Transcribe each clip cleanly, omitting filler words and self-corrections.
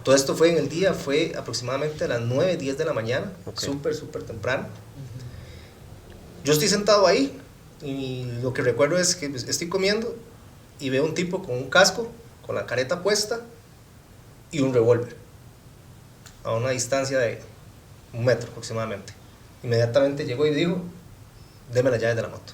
Todo esto fue en el día, fue aproximadamente a las 9, 10 de la mañana, Okay. súper temprano. Yo estoy sentado ahí y lo que recuerdo es que estoy comiendo y veo un tipo con un casco, con la careta puesta y un revólver a una distancia de 1 metro aproximadamente. Inmediatamente llegó y dijo, deme las llaves de la moto.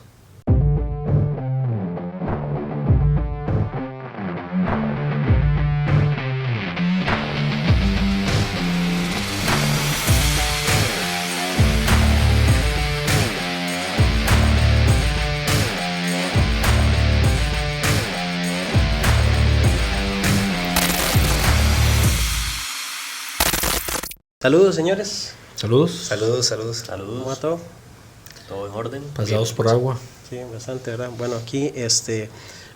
Saludos, señores. Saludos. Saludos. ¿Cómo va todo? Todo en orden. Pasados Bien, por agua. Sí, bastante, ¿verdad? Bueno, aquí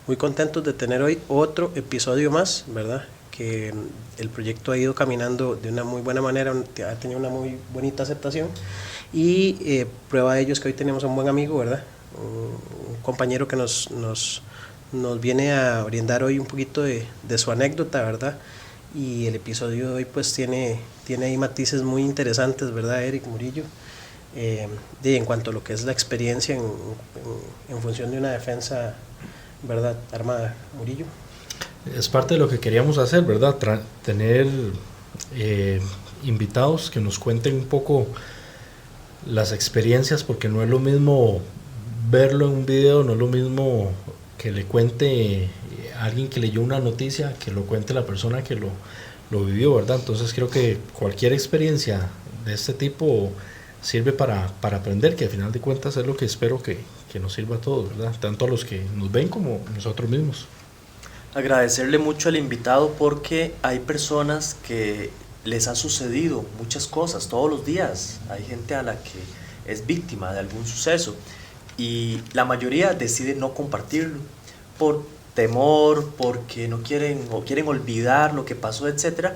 muy contentos de tener hoy otro episodio más, ¿verdad? Que el proyecto ha ido caminando de una muy buena manera, ha tenido una muy bonita aceptación y prueba de ello es que hoy tenemos a un buen amigo, ¿verdad? Un compañero que nos viene a brindar hoy un poquito de su anécdota, ¿verdad? Y el episodio de hoy pues tiene ahí matices muy interesantes, ¿verdad, Eric Murillo? En cuanto a lo que es la experiencia en función de una defensa, ¿verdad?, armada. Murillo. Es parte de lo que queríamos hacer, ¿verdad? Tener invitados que nos cuenten un poco las experiencias, porque no es lo mismo verlo en un video, no es lo mismo que le cuente alguien que leyó una noticia, que lo cuente la persona que lo vivió, ¿verdad? Entonces creo que cualquier experiencia de este tipo sirve para aprender, que al final de cuentas es lo que espero que nos sirva a todos, ¿verdad? Tanto a los que nos ven como nosotros mismos. Agradecerle mucho al invitado porque hay personas que les ha sucedido muchas cosas todos los días. Hay gente a la que es víctima de algún suceso y la mayoría decide no compartirlo por temor, porque no quieren o quieren olvidar lo que pasó, etcétera.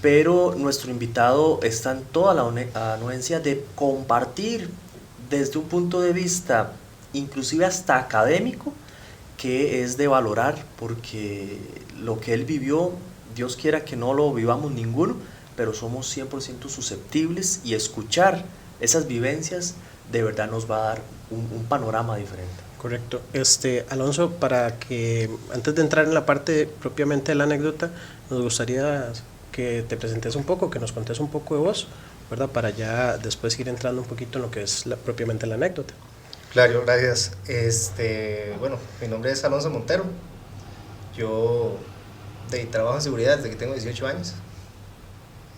Pero nuestro invitado está en toda la anuencia de compartir desde un punto de vista inclusive hasta académico, que es de valorar, porque lo que él vivió, Dios quiera que no lo vivamos ninguno, pero somos 100% susceptibles y escuchar esas vivencias de verdad nos va a dar un panorama diferente. Correcto. Alonso, para que antes de entrar en la parte propiamente de la anécdota, nos gustaría que te presentes un poco, que nos contes un poco de vos, ¿verdad? Para ya después ir entrando un poquito en lo que es propiamente la anécdota. Claro, gracias. Bueno, mi nombre es Alonso Montero. Yo trabajo en seguridad desde que tengo 18 años.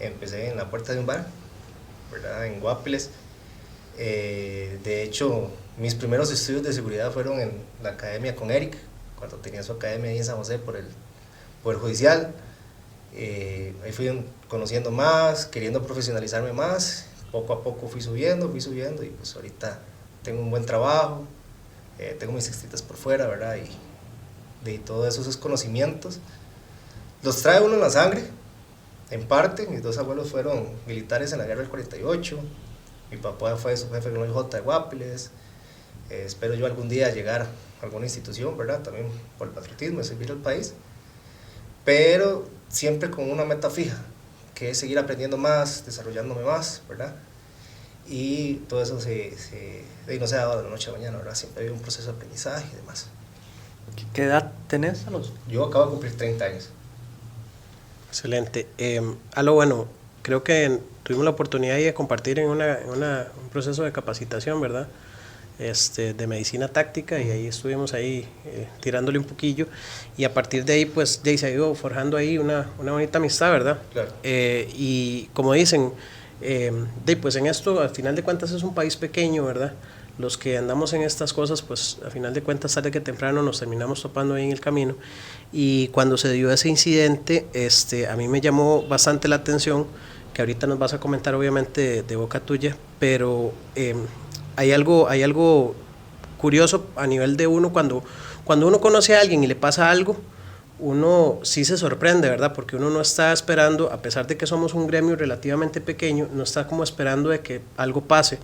Empecé en la puerta de un bar, ¿verdad?, en Guapiles. De hecho, mis primeros estudios de seguridad fueron en la academia con Eric, cuando tenía su academia ahí en San José por el Poder Judicial. Ahí fui conociendo más, queriendo profesionalizarme más. Poco a poco fui subiendo y pues ahorita tengo un buen trabajo, tengo mis extritas por fuera, ¿verdad? Y de todos esos conocimientos los trae uno en la sangre, en parte. Mis dos abuelos fueron militares en la guerra del 48, mi papá fue su jefe en el OIJ de Guapiles. Espero yo algún día llegar a alguna institución, ¿verdad? También por el patriotismo de servir al país, pero siempre con una meta fija, que es seguir aprendiendo más, desarrollándome más, ¿verdad? Y todo eso no se ha dado de la noche a la mañana, ¿verdad? Siempre hay un proceso de aprendizaje y demás. ¿Qué edad tenés, Alonso? Yo acabo de cumplir 30 años. Excelente. Bueno, creo que tuvimos la oportunidad de compartir en un proceso de capacitación, ¿verdad? De medicina táctica, y ahí estuvimos ahí tirándole un poquillo, y a partir de ahí pues ya se ha ido forjando ahí una bonita amistad, ¿verdad? Claro. Y como dicen, pues en esto al final de cuentas es un país pequeño, ¿verdad? Los que andamos en estas cosas pues al final de cuentas tarde que temprano nos terminamos topando ahí en el camino. Y cuando se dio ese incidente, a mí me llamó bastante la atención, que ahorita nos vas a comentar obviamente de boca tuya, pero hay algo curioso a nivel de uno cuando uno conoce a alguien y le pasa algo. Uno sí se sorprende, ¿verdad? Porque uno no está esperando, a pesar de que somos un gremio relativamente pequeño, no está como esperando de que algo pase.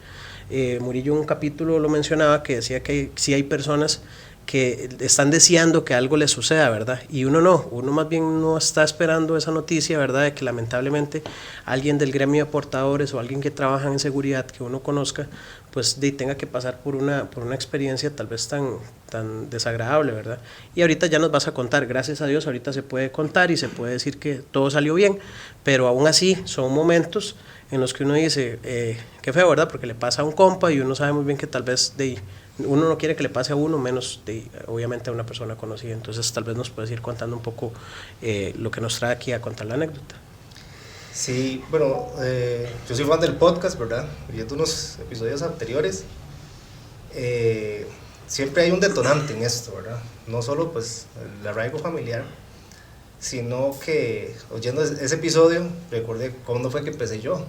Murillo en un capítulo lo mencionaba, que decía que sí hay personas que están deseando que algo les suceda, ¿verdad? Y uno no, uno más bien no está esperando esa noticia, ¿verdad? De que lamentablemente alguien del gremio de portadores o alguien que trabaja en seguridad que uno conozca, pues tenga que pasar por una experiencia tal vez tan desagradable, ¿verdad? Y ahorita ya nos vas a contar, gracias a Dios, ahorita se puede contar y se puede decir que todo salió bien, pero aún así son momentos en los que uno dice, qué feo, ¿verdad? Porque le pasa a un compa y uno sabe muy bien que tal vez uno no quiere que le pase a uno, menos obviamente a una persona conocida. Entonces tal vez nos puedes ir contando un poco lo que nos trae aquí a contar la anécdota. Sí, bueno, yo soy fan del podcast, ¿verdad? Viendo unos episodios anteriores, siempre hay un detonante en esto, ¿verdad? No solo pues el arraigo familiar, sino que oyendo ese episodio recordé cuándo fue que empecé yo.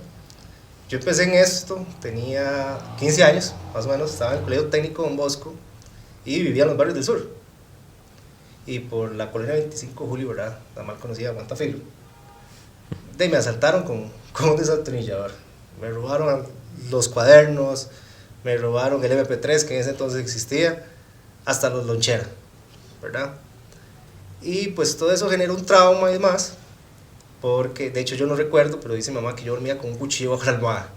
Yo empecé en esto, tenía 15 años, más o menos, estaba en el Colegio Técnico Don Bosco y vivía en los barrios del sur. Y por la colonia 25 de Julio, ¿verdad? La mal conocida Guantafilo. Me asaltaron con un desatornillador. Me robaron los cuadernos, me robaron el MP3 que en ese entonces existía, hasta los loncheras, ¿verdad? Y pues todo eso generó un trauma y demás. Porque de hecho yo no recuerdo, pero dice mi mamá que yo dormía con un cuchillo bajo la almohada,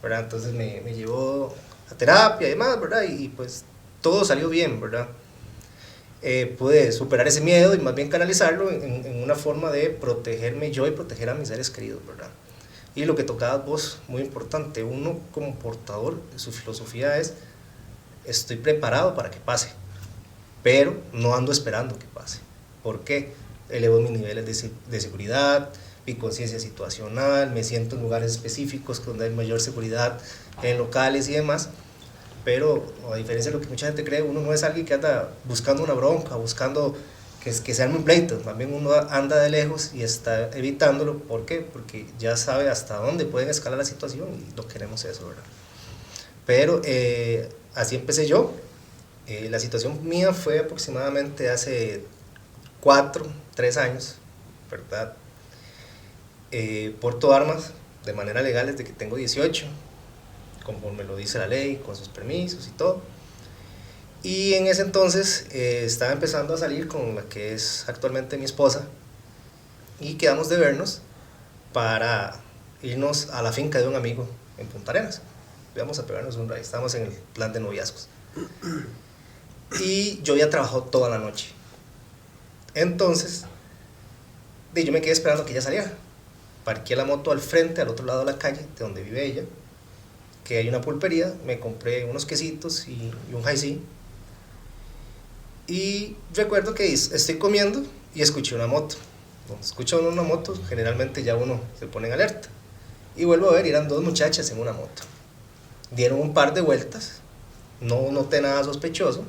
¿verdad? Entonces me llevó a terapia y demás, ¿verdad? Y pues todo salió bien, ¿verdad? Pude superar ese miedo y más bien canalizarlo en una forma de protegerme yo y proteger a mis seres queridos, ¿verdad? Y lo que tocabas vos, muy importante, uno como portador, su filosofía es, estoy preparado para que pase, pero no ando esperando que pase. ¿Por qué? Elevo mis niveles de seguridad, mi conciencia situacional, me siento en lugares específicos donde hay mayor seguridad, en locales y demás, pero a diferencia de lo que mucha gente cree, uno no es alguien que anda buscando una bronca, buscando que se arme un pleito, más bien uno anda de lejos y está evitándolo. ¿Por qué? Porque ya sabe hasta dónde pueden escalar la situación y no queremos eso, ¿verdad? Pero así empecé yo. La situación mía fue aproximadamente hace 3 años, ¿verdad? Porto armas de manera legal desde que tengo 18, conforme lo dice la ley, con sus permisos y todo. Y en ese entonces estaba empezando a salir con la que es actualmente mi esposa y quedamos de vernos para irnos a la finca de un amigo en Punta Arenas. Íbamos a pegarnos un ride, estábamos en el plan de noviazgos. Y yo había trabajado toda la noche. Entonces, yo me quedé esperando que ella saliera. Parqué la moto al frente, al otro lado de la calle, de donde vive ella, que hay una pulpería. Me compré unos quesitos y un Hi-C. Y recuerdo que estoy comiendo y escuché una moto. Cuando escucha uno una moto, generalmente ya uno se pone en alerta. Y vuelvo a ver, eran 2 muchachas en una moto. Dieron un par de vueltas, no noté nada sospechoso,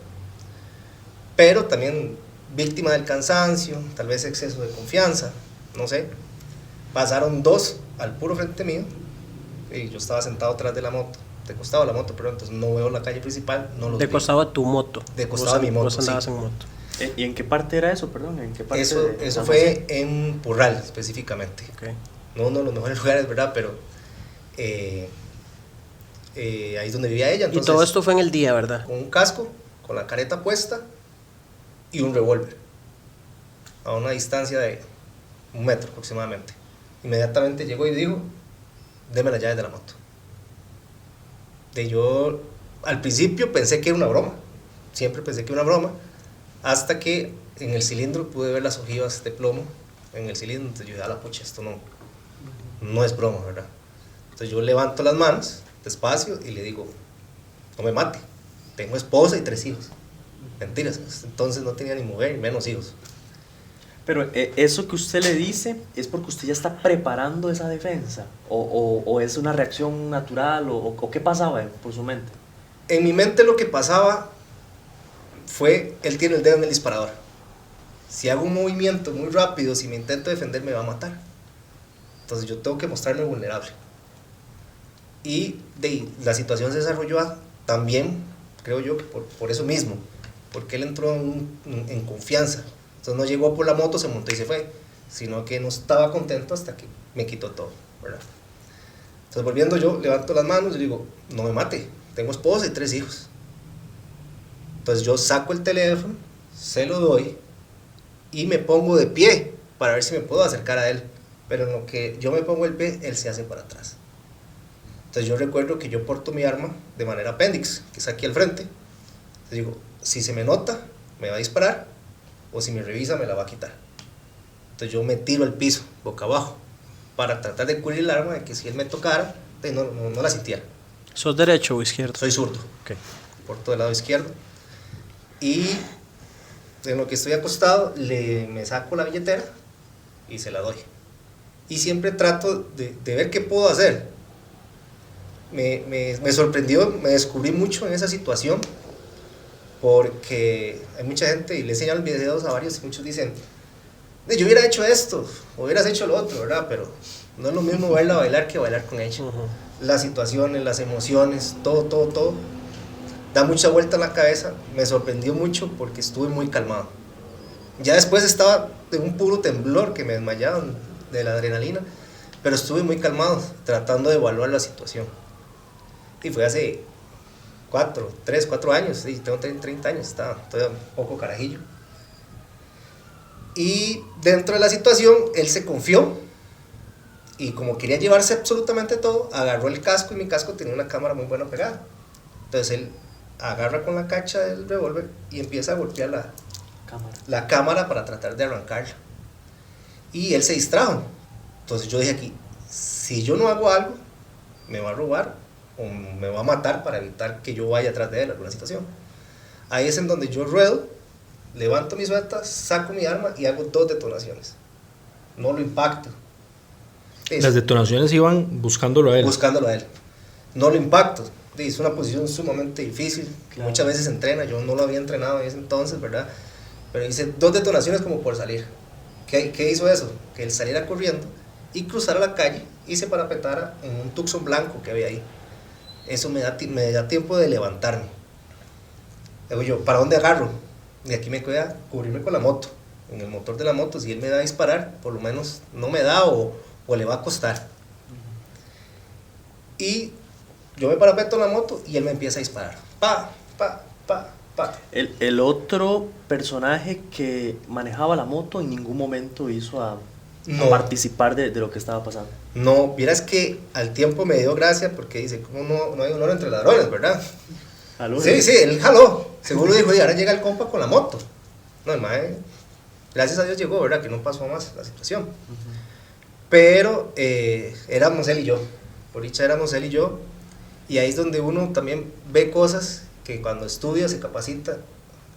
pero también víctima del cansancio, tal vez exceso de confianza, no sé. Pasaron 2 al puro frente mío y yo estaba sentado atrás de la moto, de costado de la moto, pero entonces no veo la calle principal, no los vi. De costado a tu moto. De costado a mi moto, vos andabas sí. en moto. ¿Y en qué parte era eso, perdón? ¿En qué parte Eso fue en Purral, específicamente. Okay. No uno de los mejores lugares, ¿verdad? Pero ahí es donde vivía ella. Entonces, y todo esto fue en el día, ¿verdad? Con un casco, con la careta puesta y un revólver a una distancia de 1 metro aproximadamente. Inmediatamente llegó y dijo, deme las llaves de la moto. Yo al principio pensé que era una broma, siempre pensé que era una broma, hasta que en el cilindro pude ver las ojivas de plomo en el cilindro. Entonces yo dije, a la pucha, esto no es broma, ¿verdad? Entonces yo levanto las manos despacio y le digo, no me mate, tengo esposa y 3 hijos. Mentiras, entonces no tenía ni mujer, menos hijos. Pero eso que usted le dice es porque usted ya está preparando esa defensa, o es una reacción natural, o qué pasaba por su mente. En mi mente lo que pasaba fue, él tiene el dedo en el disparador. Si hago un movimiento muy rápido, si me intento defender, me va a matar. Entonces yo tengo que mostrarme vulnerable. Y la situación se desarrolló también, creo yo, que por eso mismo, porque él entró en confianza. Entonces no llegó por la moto, se montó y se fue, sino que no estaba contento hasta que me quitó todo, ¿verdad? Entonces volviendo yo, levanto las manos y digo, no me mate, tengo esposa y 3 hijos. Entonces yo saco el teléfono, se lo doy y me pongo de pie para ver si me puedo acercar a él. Pero en lo que yo me pongo el pie, él se hace para atrás. Entonces yo recuerdo que yo porto mi arma de manera apéndice, que es aquí al frente. Entonces digo, si se me nota, me va a disparar, o si me revisa, me la va a quitar. Entonces yo me tiro al piso, boca abajo, para tratar de cubrir el arma, de que si él me tocara, no la sintiera. ¿Sos derecho o izquierdo? Soy zurdo, Ok. porto del lado izquierdo. Y en lo que estoy acostado, me saco la billetera y se la doy. Y siempre trato de ver qué puedo hacer. Me sorprendió, me descubrí mucho en esa situación, porque hay mucha gente, y le he enseñado videos a varios, y muchos dicen, yo hubiera hecho esto, o hubieras hecho lo otro, ¿verdad? Pero no es lo mismo verla bailar que bailar con ella. Las situaciones, las emociones, todo, da mucha vuelta en la cabeza. Me sorprendió mucho porque estuve muy calmado. Ya después estaba de un puro temblor que me desmayaba de la adrenalina, pero estuve muy calmado, tratando de evaluar la situación. Y fue hace 4 años, sí, tengo 30 años, estaba todavía un poco carajillo. Y dentro de la situación, él se confió, y como quería llevarse absolutamente todo, agarró el casco, y mi casco tenía una cámara muy buena pegada. Entonces él agarra con la cacha del revólver y empieza a golpear la cámara para tratar de arrancarla. Y él se distrajo. Entonces yo dije aquí, si yo no hago algo, me va a robar o me va a matar para evitar que yo vaya atrás de él en alguna situación. Ahí es en donde yo ruedo, levanto mi suelta, saco mi arma y hago 2 detonaciones. No lo impacto. Las detonaciones iban buscándolo a él. Buscándolo a él. No lo impacto. Es una posición sumamente difícil. Claro. Muchas veces se entrena. Yo no lo había entrenado en ese entonces, ¿verdad? Pero hice 2 detonaciones como por salir. ¿Qué hizo eso? Que él saliera corriendo y cruzara la calle y se parapetara en un Tucson blanco que había ahí. Eso me da tiempo de levantarme. Digo yo, ¿para dónde agarro? Y aquí me queda cubrirme con la moto. En el motor de la moto, si él me da a disparar, por lo menos no me da o le va a costar. Y yo me parapeto en la moto y él me empieza a disparar. Pa. El otro personaje que manejaba la moto en ningún momento hizo a participar de lo que estaba pasando. No, vieras que al tiempo me dio gracia porque dice, ¿cómo no hay honor entre ladrones, verdad? ¿Aló? Sí, él jaló. Seguro dijo, y ahora llega el compa con la moto. No, el mae, gracias a Dios llegó, ¿verdad? Que no pasó más la situación. Pero éramos él y yo. Por dicha éramos él y yo. Y ahí es donde uno también ve cosas que cuando estudia, se capacita,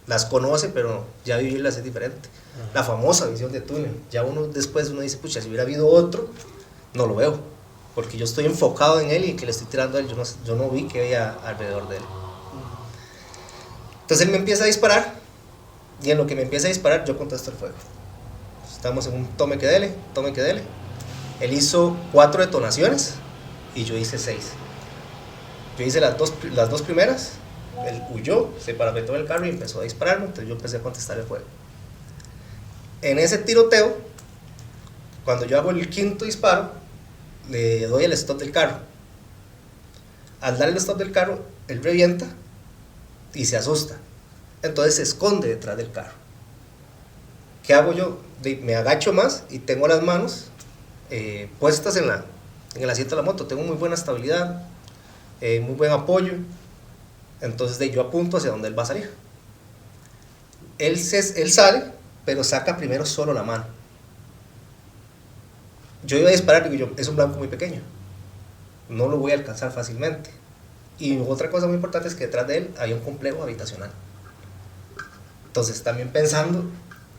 las conoce, pero ya vivirlas es diferente. La famosa visión de túnel. Ya después uno dice, pucha, si hubiera habido otro, no lo veo. Porque yo estoy enfocado en él y que le estoy tirando a él, yo no vi que había alrededor de él. Entonces él me empieza a disparar, y en lo que me empieza a disparar, yo contesto el fuego. Estamos en un tome que dele. Él hizo 4 detonaciones y yo hice 6. Yo hice las dos primeras, él huyó, se parapetó en el carro y empezó a dispararme, entonces yo empecé a contestar el fuego. En ese tiroteo, cuando yo hago el 5.º disparo, le doy el stop del carro. Al dar el stop del carro, él revienta y se asusta. Entonces se esconde detrás del carro. ¿Qué hago yo? Me agacho más y tengo las manos puestas en el asiento de la moto. Tengo muy buena estabilidad, muy buen apoyo. Entonces yo apunto hacia donde él va a salir. Él sale, pero saca primero solo la mano. Yo iba a disparar, digo yo, es un blanco muy pequeño, no lo voy a alcanzar fácilmente. Y otra cosa muy importante es que detrás de él había un complejo habitacional. Entonces también pensando,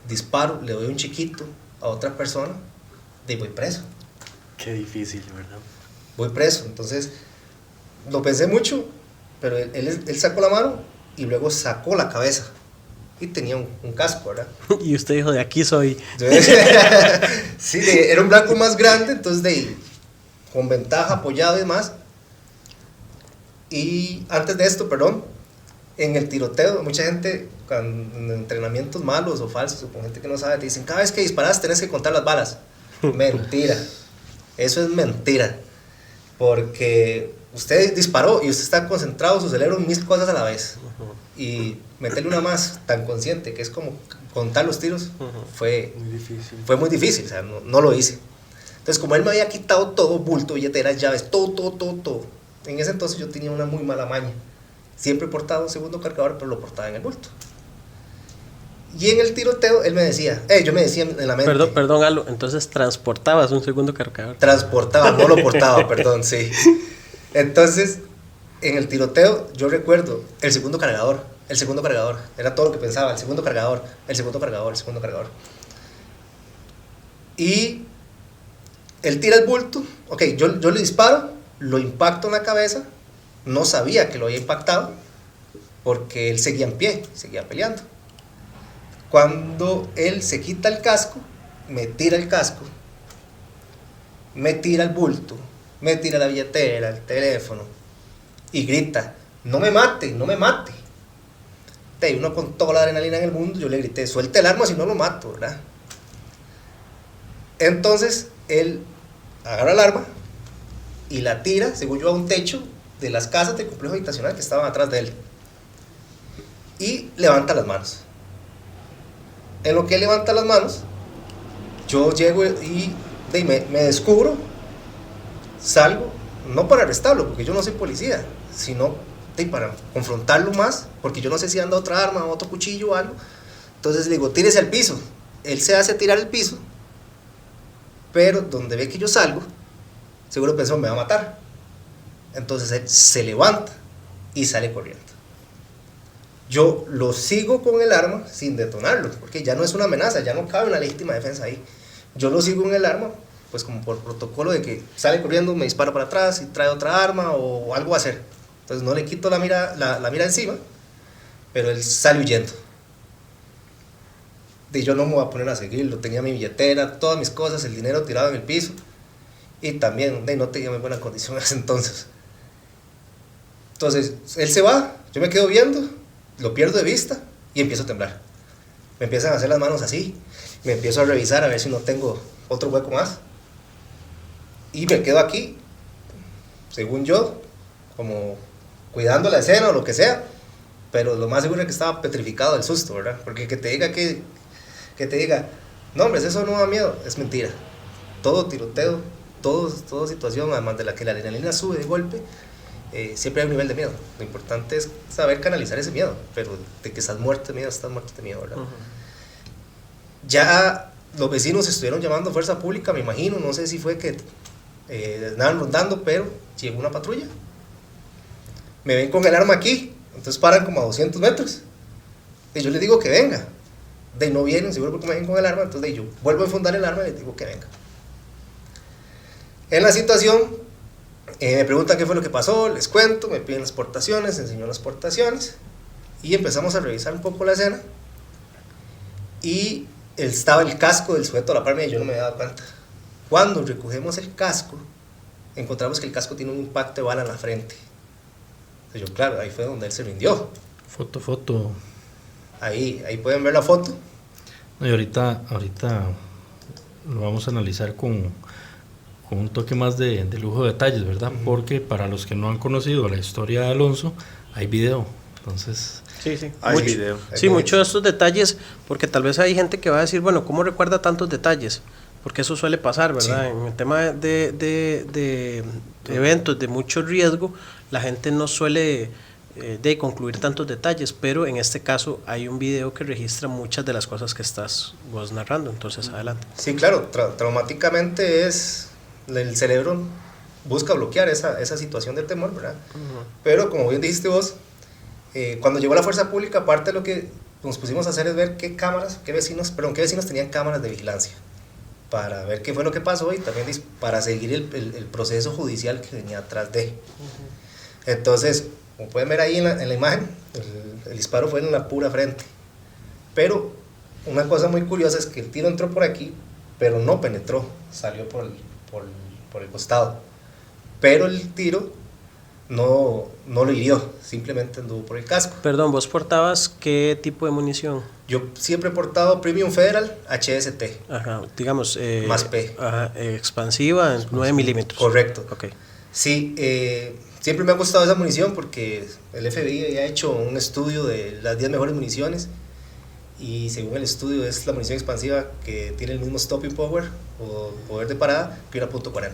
disparo, le doy un chiquito a otra persona, y voy preso. Qué difícil, ¿verdad? Voy preso. Entonces lo pensé mucho, pero él sacó la mano y luego sacó la cabeza. Y tenía un casco, ¿verdad? Y usted dijo, de aquí soy. Sí, era un blanco más grande, entonces con ventaja, apoyado y demás. Y antes de esto, en el tiroteo, mucha gente en entrenamientos malos o falsos, o con gente que no sabe, te dicen, cada vez que disparas tenés que contar las balas. Mentira. Eso es mentira. porque usted disparó y usted está concentrado, su cerebro en 1000 cosas a la vez. Y meterle una más tan consciente, que es como contar los tiros, fue muy difícil, o sea, no lo hice. Entonces, como él me había quitado todo, bulto, billeteras, llaves, todo. En ese entonces yo tenía una muy mala maña. Siempre he portado un segundo cargador, pero lo portaba en el bulto. Y en el tiroteo, él me decía, yo me decía en la mente. Perdón, Alo, entonces transportabas un segundo cargador. Transportaba, no lo portaba, perdón, sí. Entonces, en el tiroteo, yo recuerdo el segundo cargador, era todo lo que pensaba, el segundo cargador. Y él tira el bulto, ok, yo le disparo, lo impacto en la cabeza, no sabía que lo había impactado, porque él seguía en pie, seguía peleando. Cuando él se quita el casco, me tira el casco, me tira el bulto, me tira la billetera, el teléfono, y grita, no me mate. Y uno con toda la adrenalina en el mundo, yo le grité, suelte el arma si no lo mato, ¿verdad? Entonces, él agarra el arma y la tira, según yo, a un techo de las casas del complejo habitacional que estaban atrás de él. Y levanta las manos. En lo que él levanta las manos, yo llego y me descubro, salgo, no para arrestarlo, porque yo no soy policía, sino para confrontarlo más, porque yo no sé si anda otra arma, otro cuchillo o algo. Entonces le digo, tírese al piso. Él se hace tirar al piso, pero donde ve que yo salgo, seguro pensó me va a matar. Entonces él se levanta y sale corriendo. Yo lo sigo con el arma sin detonarlo, porque ya no es una amenaza, ya no cabe una legítima defensa ahí. Yo lo sigo con el arma, pues como por protocolo de que sale corriendo, me dispara para atrás y trae otra arma o algo a hacer. Entonces no le quito la mira encima, pero él sale huyendo. Y yo no me voy a poner a seguirlo, tenía mi billetera, todas mis cosas, el dinero tirado en el piso, y también no tenía muy buena condición en ese entonces. Entonces él se va, yo me quedo viendo, lo pierdo de vista y empiezo a temblar. Me empiezan a hacer las manos así, me empiezo a revisar a ver si no tengo otro hueco más, y me quedo aquí, según yo, como cuidando la escena o lo que sea, pero lo más seguro es que estaba petrificado del susto, ¿verdad? Porque que te diga, no hombre, eso no da miedo, es mentira. Todo tiroteo, toda situación, además de la que la adrenalina sube de golpe, siempre hay un nivel de miedo. Lo importante es saber canalizar ese miedo, pero de que estás muerto de miedo, ¿verdad? Ya los vecinos estuvieron llamando a fuerza pública, me imagino, no sé si fue que andaban rondando, pero llegó una patrulla. Me ven con el arma aquí, entonces paran como a 200 metros. Y yo les digo que venga. No vienen, seguro porque me ven con el arma, entonces yo vuelvo a enfundar el arma y les digo que venga. En la situación, me preguntan qué fue lo que pasó, les cuento, me piden las portaciones, enseño las portaciones y empezamos a revisar un poco la escena. Y estaba el casco del sujeto a la par mía y yo no me había dado cuenta. Cuando recogemos el casco, encontramos que el casco tiene un impacto de bala en la frente. Entonces yo, claro, ahí fue donde él se rindió. Foto. Ahí pueden ver la foto. No, y ahorita lo vamos a analizar con un toque más de lujo de detalles, ¿verdad? Porque para los que no han conocido la historia de Alonso, hay video. Entonces, sí. Hay video. Sí, muchos de estos detalles, porque tal vez hay gente que va a decir, bueno, ¿cómo recuerda tantos detalles? Porque eso suele pasar, ¿verdad? Sí. En el tema de eventos de mucho riesgo, la gente no suele de concluir tantos detalles, pero en este caso hay un video que registra muchas de las cosas que estás vos narrando, entonces adelante. Sí, claro, traumáticamente el cerebro busca bloquear esa situación de temor, ¿verdad? Pero como bien dijiste vos, cuando llegó la fuerza pública, aparte de lo que nos pusimos a hacer es ver qué vecinos tenían cámaras de vigilancia, para ver qué fue lo que pasó y también para seguir el proceso judicial que venía atrás de. Entonces, como pueden ver ahí en la imagen, el disparo fue en la pura frente. Pero una cosa muy curiosa es que el tiro entró por aquí, pero no penetró, salió por el costado. Pero el tiro no lo hirió, simplemente anduvo por el casco. Perdón, ¿vos portabas qué tipo de munición? Yo siempre he portado Premium Federal HST. Ajá, digamos... más P. Ajá, expansiva en 9 milímetros. Correcto. Okay. Sí, siempre me ha gustado esa munición porque el FBI había hecho un estudio de las 10 mejores municiones y según el estudio es la munición expansiva que tiene el mismo stopping power o poder de parada que una .40.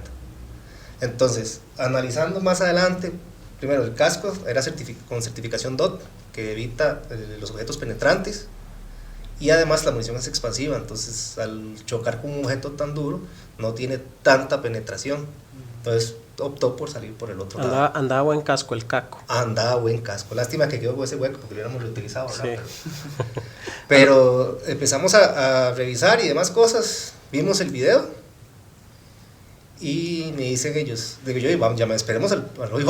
Entonces, analizando más adelante, primero el casco era con certificación DOT que evita los objetos penetrantes y además la munición es expansiva, entonces al chocar con un objeto tan duro no tiene tanta penetración, entonces optó por salir por el otro lado. Andaba buen casco el caco. Andaba buen casco, lástima que quedó con ese hueco porque lo hubiéramos reutilizado, ¿verdad? Sí. Pero empezamos a revisar y demás cosas, vimos el video y me dicen ellos, digo yo, vamos, ya esperemos al OIJ.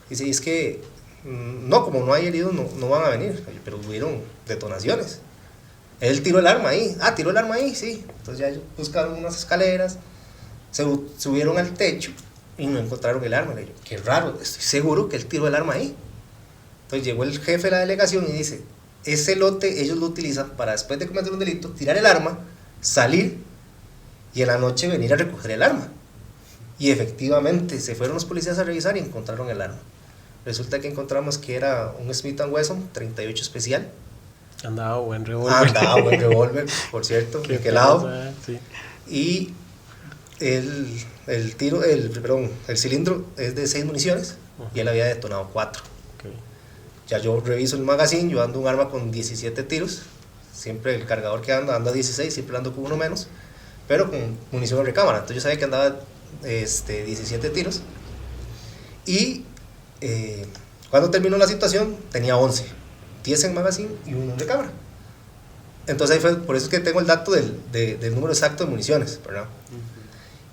Dice, es que no, como no hay heridos no van a venir, pero hubieron detonaciones. Él tiró el arma ahí, tiró el arma ahí, sí. Entonces ya ellos buscaron unas escaleras, se subieron al techo y no encontraron el arma. Le digo, qué raro, estoy seguro que él tiró el arma ahí. Entonces llegó el jefe de la delegación y dice, ese lote ellos lo utilizan para después de cometer un delito, tirar el arma, salir y en la noche venir a recoger el arma. Y efectivamente se fueron los policías a revisar y encontraron el arma. Resulta que encontramos que era un Smith & Wesson 38 especial. Andaba buen revólver. Por cierto, niquelado. Sí. Y el cilindro es de 6 municiones y él había detonado 4. Okay. Ya yo reviso el magazine, yo ando un arma con 17 tiros. Siempre el cargador que anda 16, siempre ando con uno menos, pero con munición de recámara. Entonces yo sabía que andaba 17 tiros. Y cuando terminó la situación tenía 11, 10 en magazine y uno en recámara. Entonces ahí fue, por eso es que tengo el dato del número exacto de municiones, ¿verdad?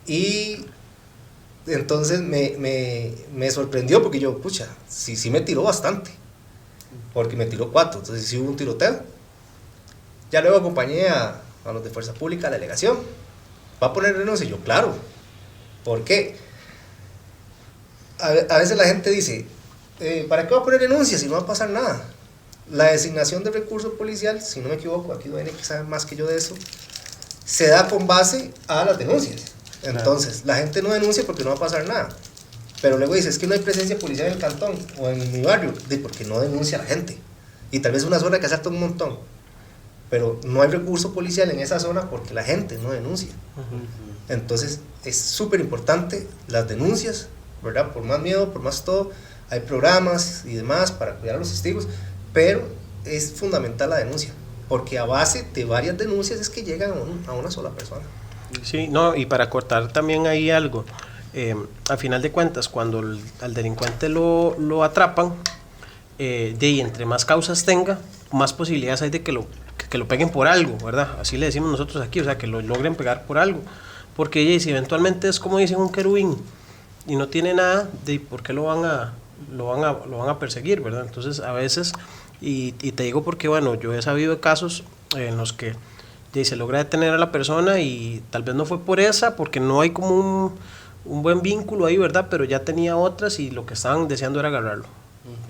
Y entonces me sorprendió porque yo, pucha, sí me tiró bastante, porque me tiró 4, entonces sí hubo un tiroteo. Ya luego acompañé a los de Fuerza Pública a la delegación. ¿Va a poner renuncia? Y yo, claro. ¿Por qué? A veces la gente dice, ¿para qué va a poner denuncia si no va a pasar nada? La designación de recurso policial, si no me equivoco, aquí Duane que sabe más que yo de eso, se da con base a las denuncias. Entonces, la gente no denuncia porque no va a pasar nada. Pero luego dice, es que no hay presencia policial en el cantón o en mi barrio, porque no denuncia la gente. Y tal vez una zona que asalta un montón. Pero no hay recurso policial en esa zona porque la gente no denuncia. Entonces, es súper importante las denuncias, ¿verdad? Por más miedo, por más todo, hay programas y demás para cuidar a los testigos, pero es fundamental la denuncia, porque a base de varias denuncias es que llegan a una sola persona. Sí, no, y para cortar también ahí algo, a final de cuentas, cuando al delincuente lo atrapan, entre más causas tenga, más posibilidades hay de que lo peguen por algo, ¿verdad? Así le decimos nosotros aquí, o sea, que lo logren pegar por algo, porque si eventualmente es como dicen un querubín y no tiene nada, ¿por qué lo van a perseguir, verdad? Entonces a veces, y te digo porque bueno, yo he sabido de casos en los que se logra detener a la persona y tal vez no fue por esa, porque no hay como un buen vínculo ahí, ¿verdad? Pero ya tenía otras y lo que estaban deseando era agarrarlo.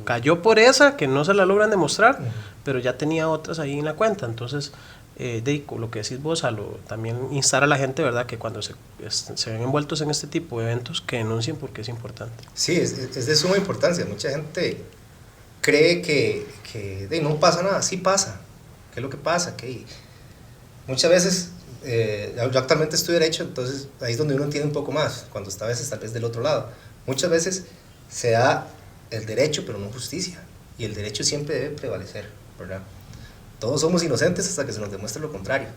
Cayó por esa, que no se la logran demostrar, pero ya tenía otras ahí en la cuenta. Entonces, lo que decís vos, también instar a la gente, ¿verdad? Que cuando se ven envueltos en este tipo de eventos, que denuncien porque es importante. Sí, es de suma importancia. Mucha gente cree que no pasa nada. Sí pasa. ¿Qué es lo que pasa? Que muchas veces, yo actualmente estudio Derecho, entonces ahí es donde uno entiende un poco más, cuando está a veces tal vez del otro lado. Muchas veces se da el derecho, pero no justicia. Y el derecho siempre debe prevalecer, ¿verdad? Todos somos inocentes hasta que se nos demuestre lo contrario.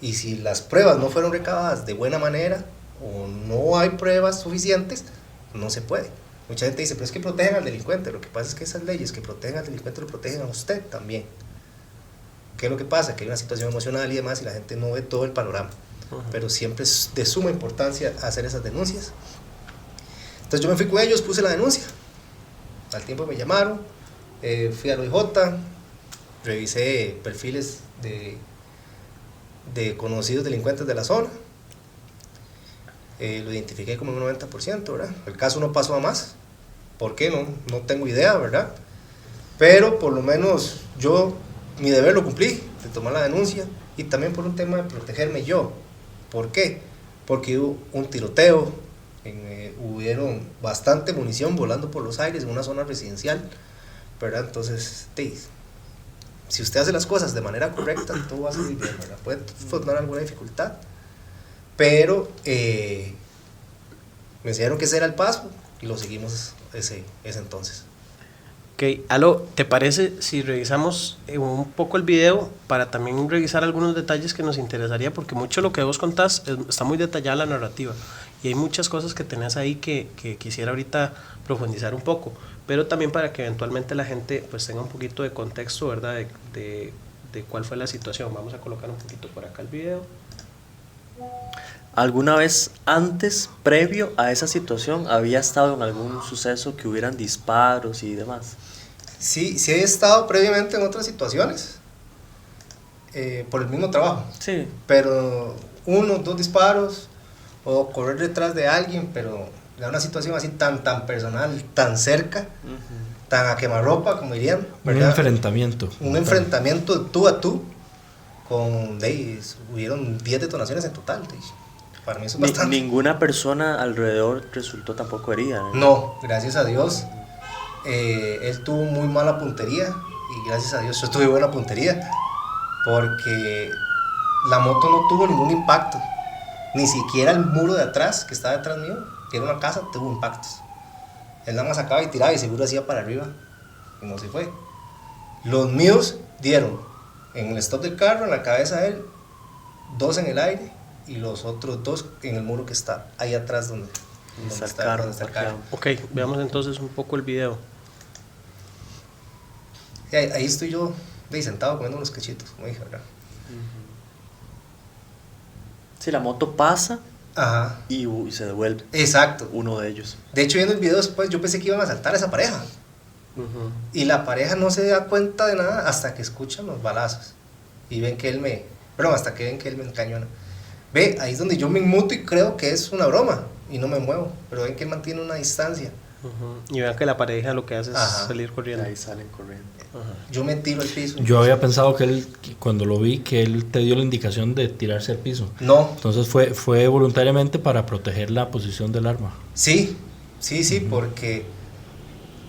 Y si las pruebas no fueron recabadas de buena manera o no hay pruebas suficientes, no se puede. Mucha gente dice, pero es que protegen al delincuente. Lo que pasa es que esas leyes que protegen al delincuente lo protegen a usted también. ¿Qué es lo que pasa? Que hay una situación emocional y demás y la gente no ve todo el panorama. Pero siempre es de suma importancia hacer esas denuncias. Entonces yo me fui con ellos, puse la denuncia. Al tiempo me llamaron, fui al OIJ, revisé perfiles de conocidos delincuentes de la zona, lo identifiqué como un 90%, ¿verdad? El caso no pasó a más. ¿Por qué? No tengo idea, ¿verdad? Pero por lo menos yo mi deber lo cumplí, de tomar la denuncia, y también por un tema de protegerme yo. ¿Por qué? Porque hubo un tiroteo, Hubieron bastante munición volando por los aires en una zona residencial, ¿verdad? Entonces, si usted hace las cosas de manera correcta, todo va a salir bien, ¿verdad? Puede tener alguna dificultad, pero me enseñaron que ese era el paso y lo seguimos ese entonces. Ok, Alo, ¿te parece si revisamos un poco el video para también revisar algunos detalles que nos interesaría? Porque mucho de lo que vos contás está muy detallada la narrativa y hay muchas cosas que tenés ahí que quisiera ahorita profundizar un poco, pero también para que eventualmente la gente pues tenga un poquito de contexto, ¿verdad? De cuál fue la situación. Vamos a colocar un poquito por acá el video. ¿Alguna vez antes, previo a esa situación, había estado en algún suceso que hubieran disparos y demás? Sí he estado previamente en otras situaciones, por el mismo trabajo, Sí. pero 1, 2 disparos, o correr detrás de alguien, pero en una situación así tan personal, tan cerca, tan a quemarropa, como dirían, ¿verdad? Un enfrentamiento. Un enfrentamiento tú a tú, hubieron 10 detonaciones en total. Para mí eso es bastante. Ninguna persona alrededor resultó tampoco herida. No, gracias a Dios. Él tuvo muy mala puntería y gracias a Dios yo tuve buena puntería, porque la moto no tuvo ningún impacto, ni siquiera el muro de atrás que estaba detrás mío, que era una casa, tuvo impactos. Él nada más sacaba y tiraba y seguro hacía para arriba y no se fue. Los míos dieron en el stop del carro, en la cabeza de él, 2 en el aire y los otros 2 en el muro que está ahí atrás donde está el carro. Ok, veamos entonces un poco el video. Y ahí estoy yo sentado comiendo unos cachitos, como dije, ¿verdad? Sí, la moto pasa. Ajá. Y se devuelve. Exacto. Uno de ellos. De hecho, viendo el video después, yo pensé que iban a asaltar a esa pareja. Y la pareja no se da cuenta de nada hasta que escuchan los balazos. Y ven que hasta que ven que él me encañona. Ve, ahí es donde yo me inmuto y creo que es una broma. Y no me muevo. Pero ven que él mantiene una distancia. Y vean que la pareja lo que hace es salir corriendo. Ahí salen corriendo. Yo me tiro al piso. Yo había pensado que cuando lo vi, que él te dio la indicación de tirarse al piso. No. Entonces fue voluntariamente para proteger la posición del arma. Sí, porque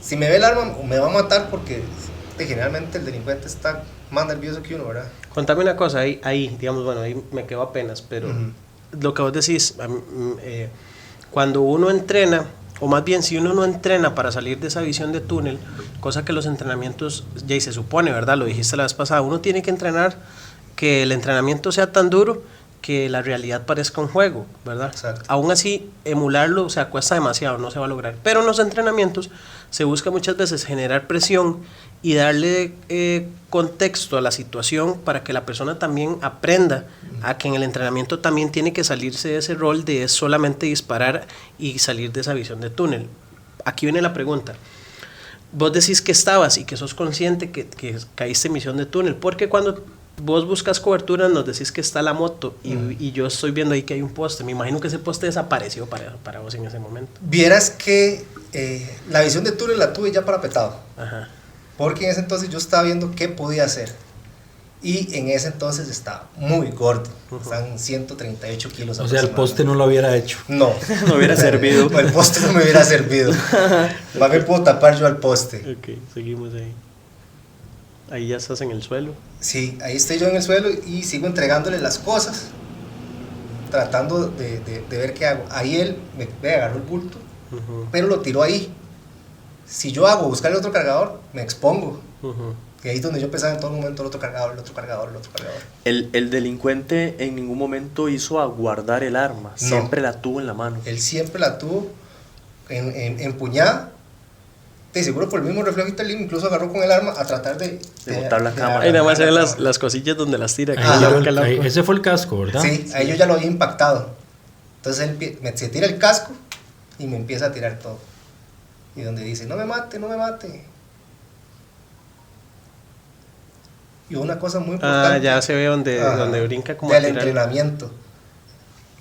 si me ve el arma me va a matar, porque generalmente el delincuente está más nervioso que uno, ¿verdad? Contame una cosa, ahí digamos, bueno, ahí me quedo apenas, pero lo que vos decís, cuando uno entrena, o más bien si uno no entrena para salir de esa visión de túnel, cosa que los entrenamientos, ya se supone, ¿verdad? Lo dijiste la vez pasada, uno tiene que entrenar que el entrenamiento sea tan duro que la realidad parezca un juego, ¿verdad? Exacto. Aún así, emularlo, o sea, cuesta demasiado, no se va a lograr. Pero en los entrenamientos se busca muchas veces generar presión y darle contexto a la situación para que la persona también aprenda a que en el entrenamiento también tiene que salirse de ese rol de solamente disparar y salir de esa visión de túnel. Aquí viene la pregunta. Vos decís que estabas y que sos consciente que caíste en visión de túnel, porque cuando vos buscas cobertura nos decís que está la moto y yo estoy viendo ahí que hay un poste. Me imagino que ese poste desapareció para vos en ese momento. Vieras que la visión de túnel la tuve ya parapetado. Ajá. Porque en ese entonces yo estaba viendo qué podía hacer. Y en ese entonces estaba muy gordo. Están 138 kilos. O sea, el poste no lo hubiera hecho. No. No hubiera servido. El poste no me hubiera servido. Más me puedo tapar yo al poste. Ok, seguimos ahí. Ahí ya estás en el suelo. Sí, ahí estoy yo en el suelo y sigo entregándole las cosas. Tratando de ver qué hago. Ahí él me agarró el bulto, pero lo tiró ahí. Si yo hago buscarle otro cargador, me expongo. Y ahí es donde yo pensaba en todo momento el otro cargador, el otro cargador, el otro cargador. El delincuente en ningún momento hizo aguardar el arma, No. siempre la tuvo en la mano. Él siempre la tuvo empuñada. De seguro por el mismo reflejo italiano, incluso agarró con el arma a tratar de botar la cámara. Ahí nada más se ven las cosillas donde las tira. Ese fue el casco, ¿verdad? Sí, ahí yo ya lo había impactado. Entonces él se tira el casco y me empieza a tirar todo. Y donde dice, no me mate, no me mate. Y una cosa muy importante. Ya se ve donde brinca como del a tirar. entrenamiento.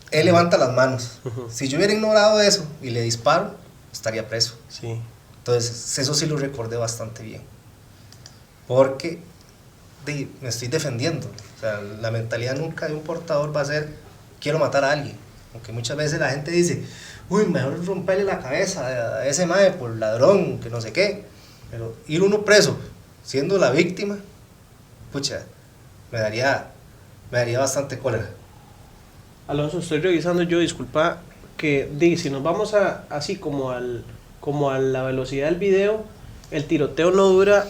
Él levanta las manos. Si yo hubiera ignorado eso y le disparo, estaría preso. Sí. Entonces, eso sí lo recordé bastante bien. Porque me estoy defendiendo. O sea, la mentalidad nunca de un portador va a ser, quiero matar a alguien. Aunque muchas veces la gente dice, uy, mejor romperle la cabeza a ese mae por ladrón, que no sé qué. Pero ir uno preso, siendo la víctima, pucha, me daría bastante cólera. Alonso, estoy revisando yo, disculpa, que si nos vamos así como a la velocidad del video, el tiroteo no dura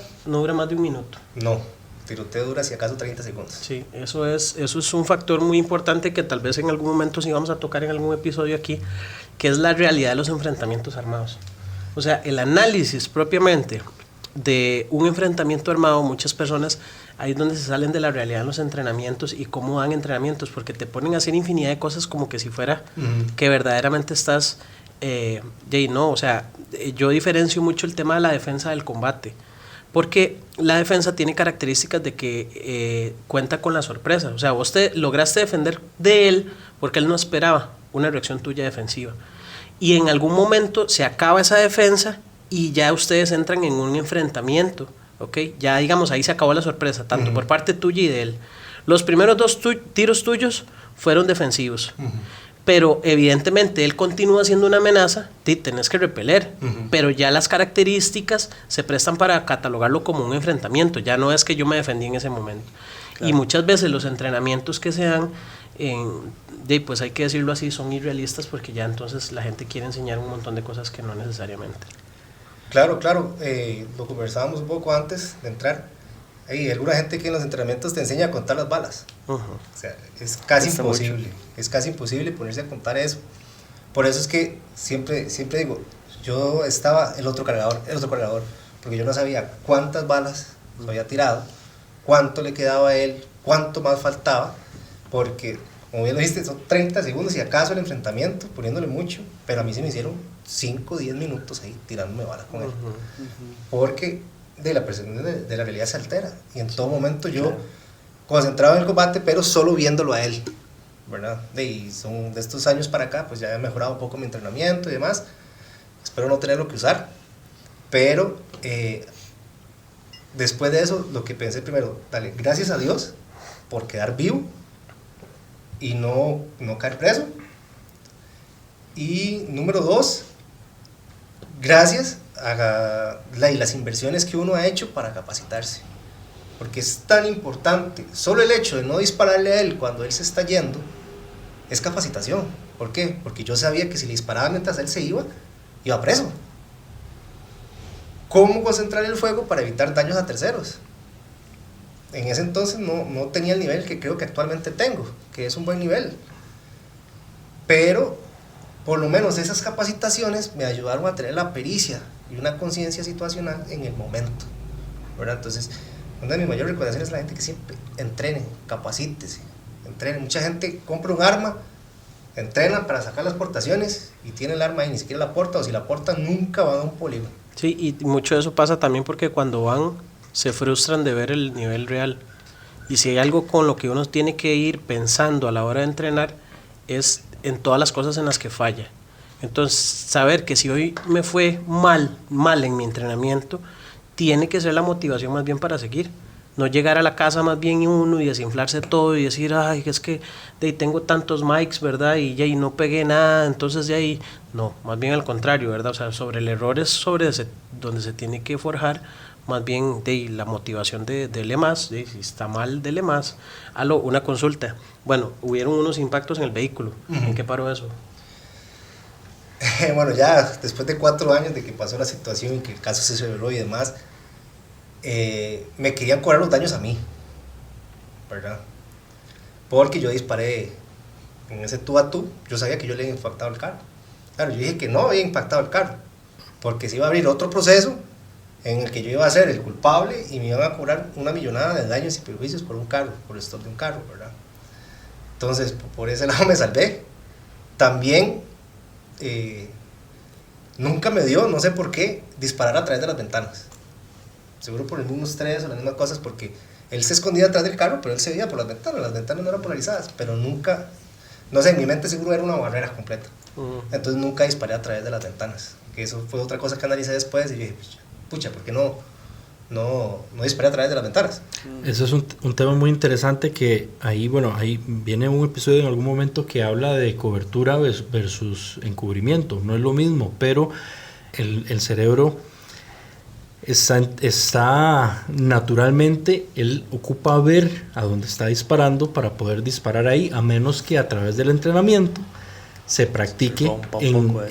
más de un minuto. No, tiroteo dura si acaso 30 segundos. Sí, eso es un factor muy importante que tal vez en algún momento sí vamos a tocar en algún episodio aquí, que es la realidad de los enfrentamientos armados. O sea, el análisis propiamente de un enfrentamiento armado, muchas personas ahí es donde se salen de la realidad en los entrenamientos y cómo dan entrenamientos, porque te ponen a hacer infinidad de cosas como que si fuera que verdaderamente estás no, o sea, yo diferencio mucho el tema de la defensa del combate, porque la defensa tiene características de que cuenta con la sorpresa. O sea, vos te lograste defender de él porque él no esperaba una reacción tuya defensiva, y en algún momento se acaba esa defensa y ya ustedes entran en un enfrentamiento, ¿ok? Ya digamos, ahí se acabó la sorpresa, tanto por parte tuya y de él. Los primeros dos tiros tuyos fueron defensivos, pero evidentemente él continúa siendo una amenaza, tenés que repeler, pero ya las características se prestan para catalogarlo como un enfrentamiento, ya no es que yo me defendí en ese momento. Claro. Y muchas veces los entrenamientos que se dan, pues hay que decirlo así, son irrealistas, porque ya entonces la gente quiere enseñar un montón de cosas que no necesariamente. Claro, lo conversábamos un poco antes de entrar. Hay alguna gente que en los entrenamientos te enseña a contar las balas. O sea, es casi imposible ponerse a contar eso. Por eso es que siempre digo, yo estaba el otro cargador, porque yo no sabía cuántas balas lo había tirado, cuánto le quedaba a él, cuánto más faltaba, porque, como bien lo dijiste, son 30 segundos y acaso el enfrentamiento, poniéndole mucho, pero a mí se me hicieron 5 o 10 minutos ahí tirándome balas con él, porque de la percepción de la realidad se altera, y en todo momento yo concentrado en el combate, pero solo viéndolo a él, ¿verdad? Y son de estos años para acá, pues ya he mejorado un poco mi entrenamiento y demás, espero no tenerlo que usar, pero después de eso, lo que pensé primero, dale, gracias a Dios por quedar vivo y no caer preso. Y número 2, gracias a las inversiones que uno ha hecho para capacitarse, porque es tan importante. Solo el hecho de no dispararle a él cuando él se está yendo es capacitación. ¿Por qué? Porque yo sabía que si le disparaba mientras él se iba preso. ¿Cómo concentrar el fuego para evitar daños a terceros? En ese entonces no tenía el nivel que creo que actualmente tengo, que es un buen nivel, pero por lo menos esas capacitaciones me ayudaron a tener la pericia y una conciencia situacional en el momento, ¿verdad? Entonces, una de mis mayores recomendaciones es la gente que siempre entrene, capacítese, entrene. Mucha gente compra un arma, entrena para sacar las portaciones y tiene el arma y ni siquiera la porta, o si la porta nunca van a un polígono. Sí, y mucho de eso pasa también porque cuando van se frustran de ver el nivel real, y si hay algo con lo que uno tiene que ir pensando a la hora de entrenar es en todas las cosas en las que falla. Entonces, saber que si hoy me fue mal en mi entrenamiento, tiene que ser la motivación más bien para seguir. No llegar a la casa más bien uno y desinflarse todo y decir, ay, es que tengo tantos mics, ¿verdad? Y ya no pegué nada, entonces de ahí, no, más bien al contrario, ¿verdad? O sea, sobre el error es donde se tiene que forjar, más bien la motivación de dele más, si está mal, dele más. Una consulta. Bueno, hubieron unos impactos en el vehículo. ¿En qué paró eso? Bueno, ya después de 4 años de que pasó la situación y que el caso se celebró y demás, me querían cobrar los daños a mí, ¿verdad? Porque yo disparé en ese tú a tú, yo sabía que yo le había impactado el carro. Claro, yo dije que no había impactado el carro, porque se iba a abrir otro proceso en el que yo iba a ser el culpable y me iban a cobrar una millonada de daños y perjuicios por un carro, por el stop de un carro, ¿verdad? Entonces, por ese lado me salvé. También, nunca me dio, no sé por qué, disparar a través de las ventanas. Seguro por el mismo estrés o las mismas cosas, porque él se escondía atrás del carro, pero él se veía por las ventanas no eran polarizadas, pero nunca, no sé, en mi mente seguro era una barrera completa. Entonces nunca disparé a través de las ventanas, que eso fue otra cosa que analicé después y dije, pucha, ¿por qué no no disparé a través de las ventanas. Eso es un tema muy interesante que ahí viene un episodio en algún momento que habla de cobertura versus encubrimiento. No es lo mismo, pero el cerebro está naturalmente, él ocupa ver a dónde está disparando para poder disparar ahí, a menos que a través del entrenamiento se practique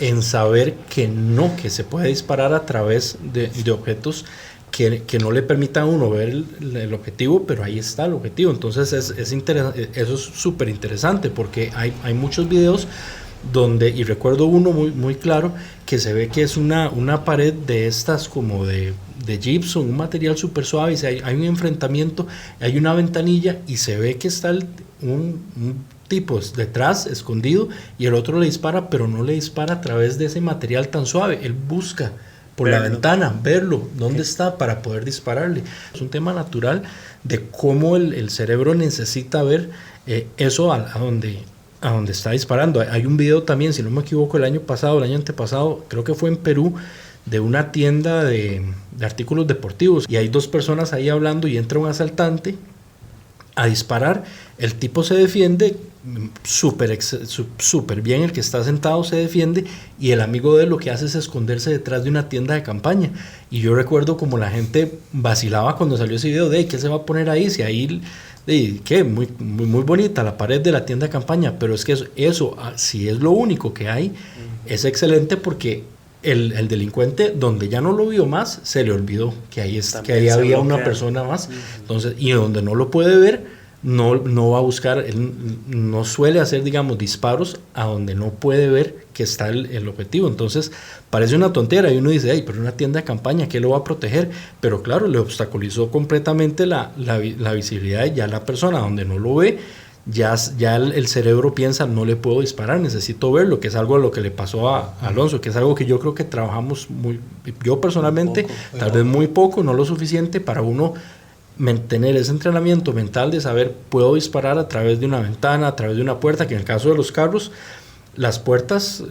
en saber que se puede disparar a través de objetos que no le permitan a uno ver el objetivo, pero ahí está el objetivo. Entonces eso es súper interesante porque hay muchos videos donde, y recuerdo uno muy claro, que se ve que es una pared de estas como de gypsum, un material súper suave, y hay un enfrentamiento, hay una ventanilla y se ve que está un tipo detrás, escondido, y el otro le dispara, pero no le dispara a través de ese material tan suave, él busca por la ventana, verlo, dónde está para poder dispararle. Es un tema natural de cómo el cerebro necesita ver eso a donde está disparando. Hay un video también, si no me equivoco, el año antepasado, creo que fue en Perú, de una tienda de artículos deportivos, y hay dos personas ahí hablando y entra un asaltante a disparar. El tipo se defiende súper bien, el que está sentado se defiende, y el amigo de él lo que hace es esconderse detrás de una tienda de campaña. Y yo recuerdo como la gente vacilaba cuando salió ese video de ¿qué se va a poner ahí? Si ahí, ¿qué? Muy bonita la pared de la tienda de campaña, pero es que eso si es lo único que hay, es excelente, porque el delincuente, donde ya no lo vio más, se le olvidó que ahí había una persona más. Entonces, y donde no lo puede ver, no va a buscar, él no suele hacer, digamos, disparos a donde no puede ver que está el objetivo. Entonces parece una tontera y uno dice, pero una tienda de campaña, ¿qué lo va a proteger? Pero claro, le obstaculizó completamente la visibilidad, y ya la persona donde no lo ve, ya el cerebro piensa, no le puedo disparar, necesito verlo, que es algo a lo que le pasó a Alonso, que es algo que yo creo que trabajamos yo personalmente, tal vez muy poco, no lo suficiente para uno mantener ese entrenamiento mental de saber, puedo disparar a través de una ventana, a través de una puerta, que en el caso de los carros, las puertas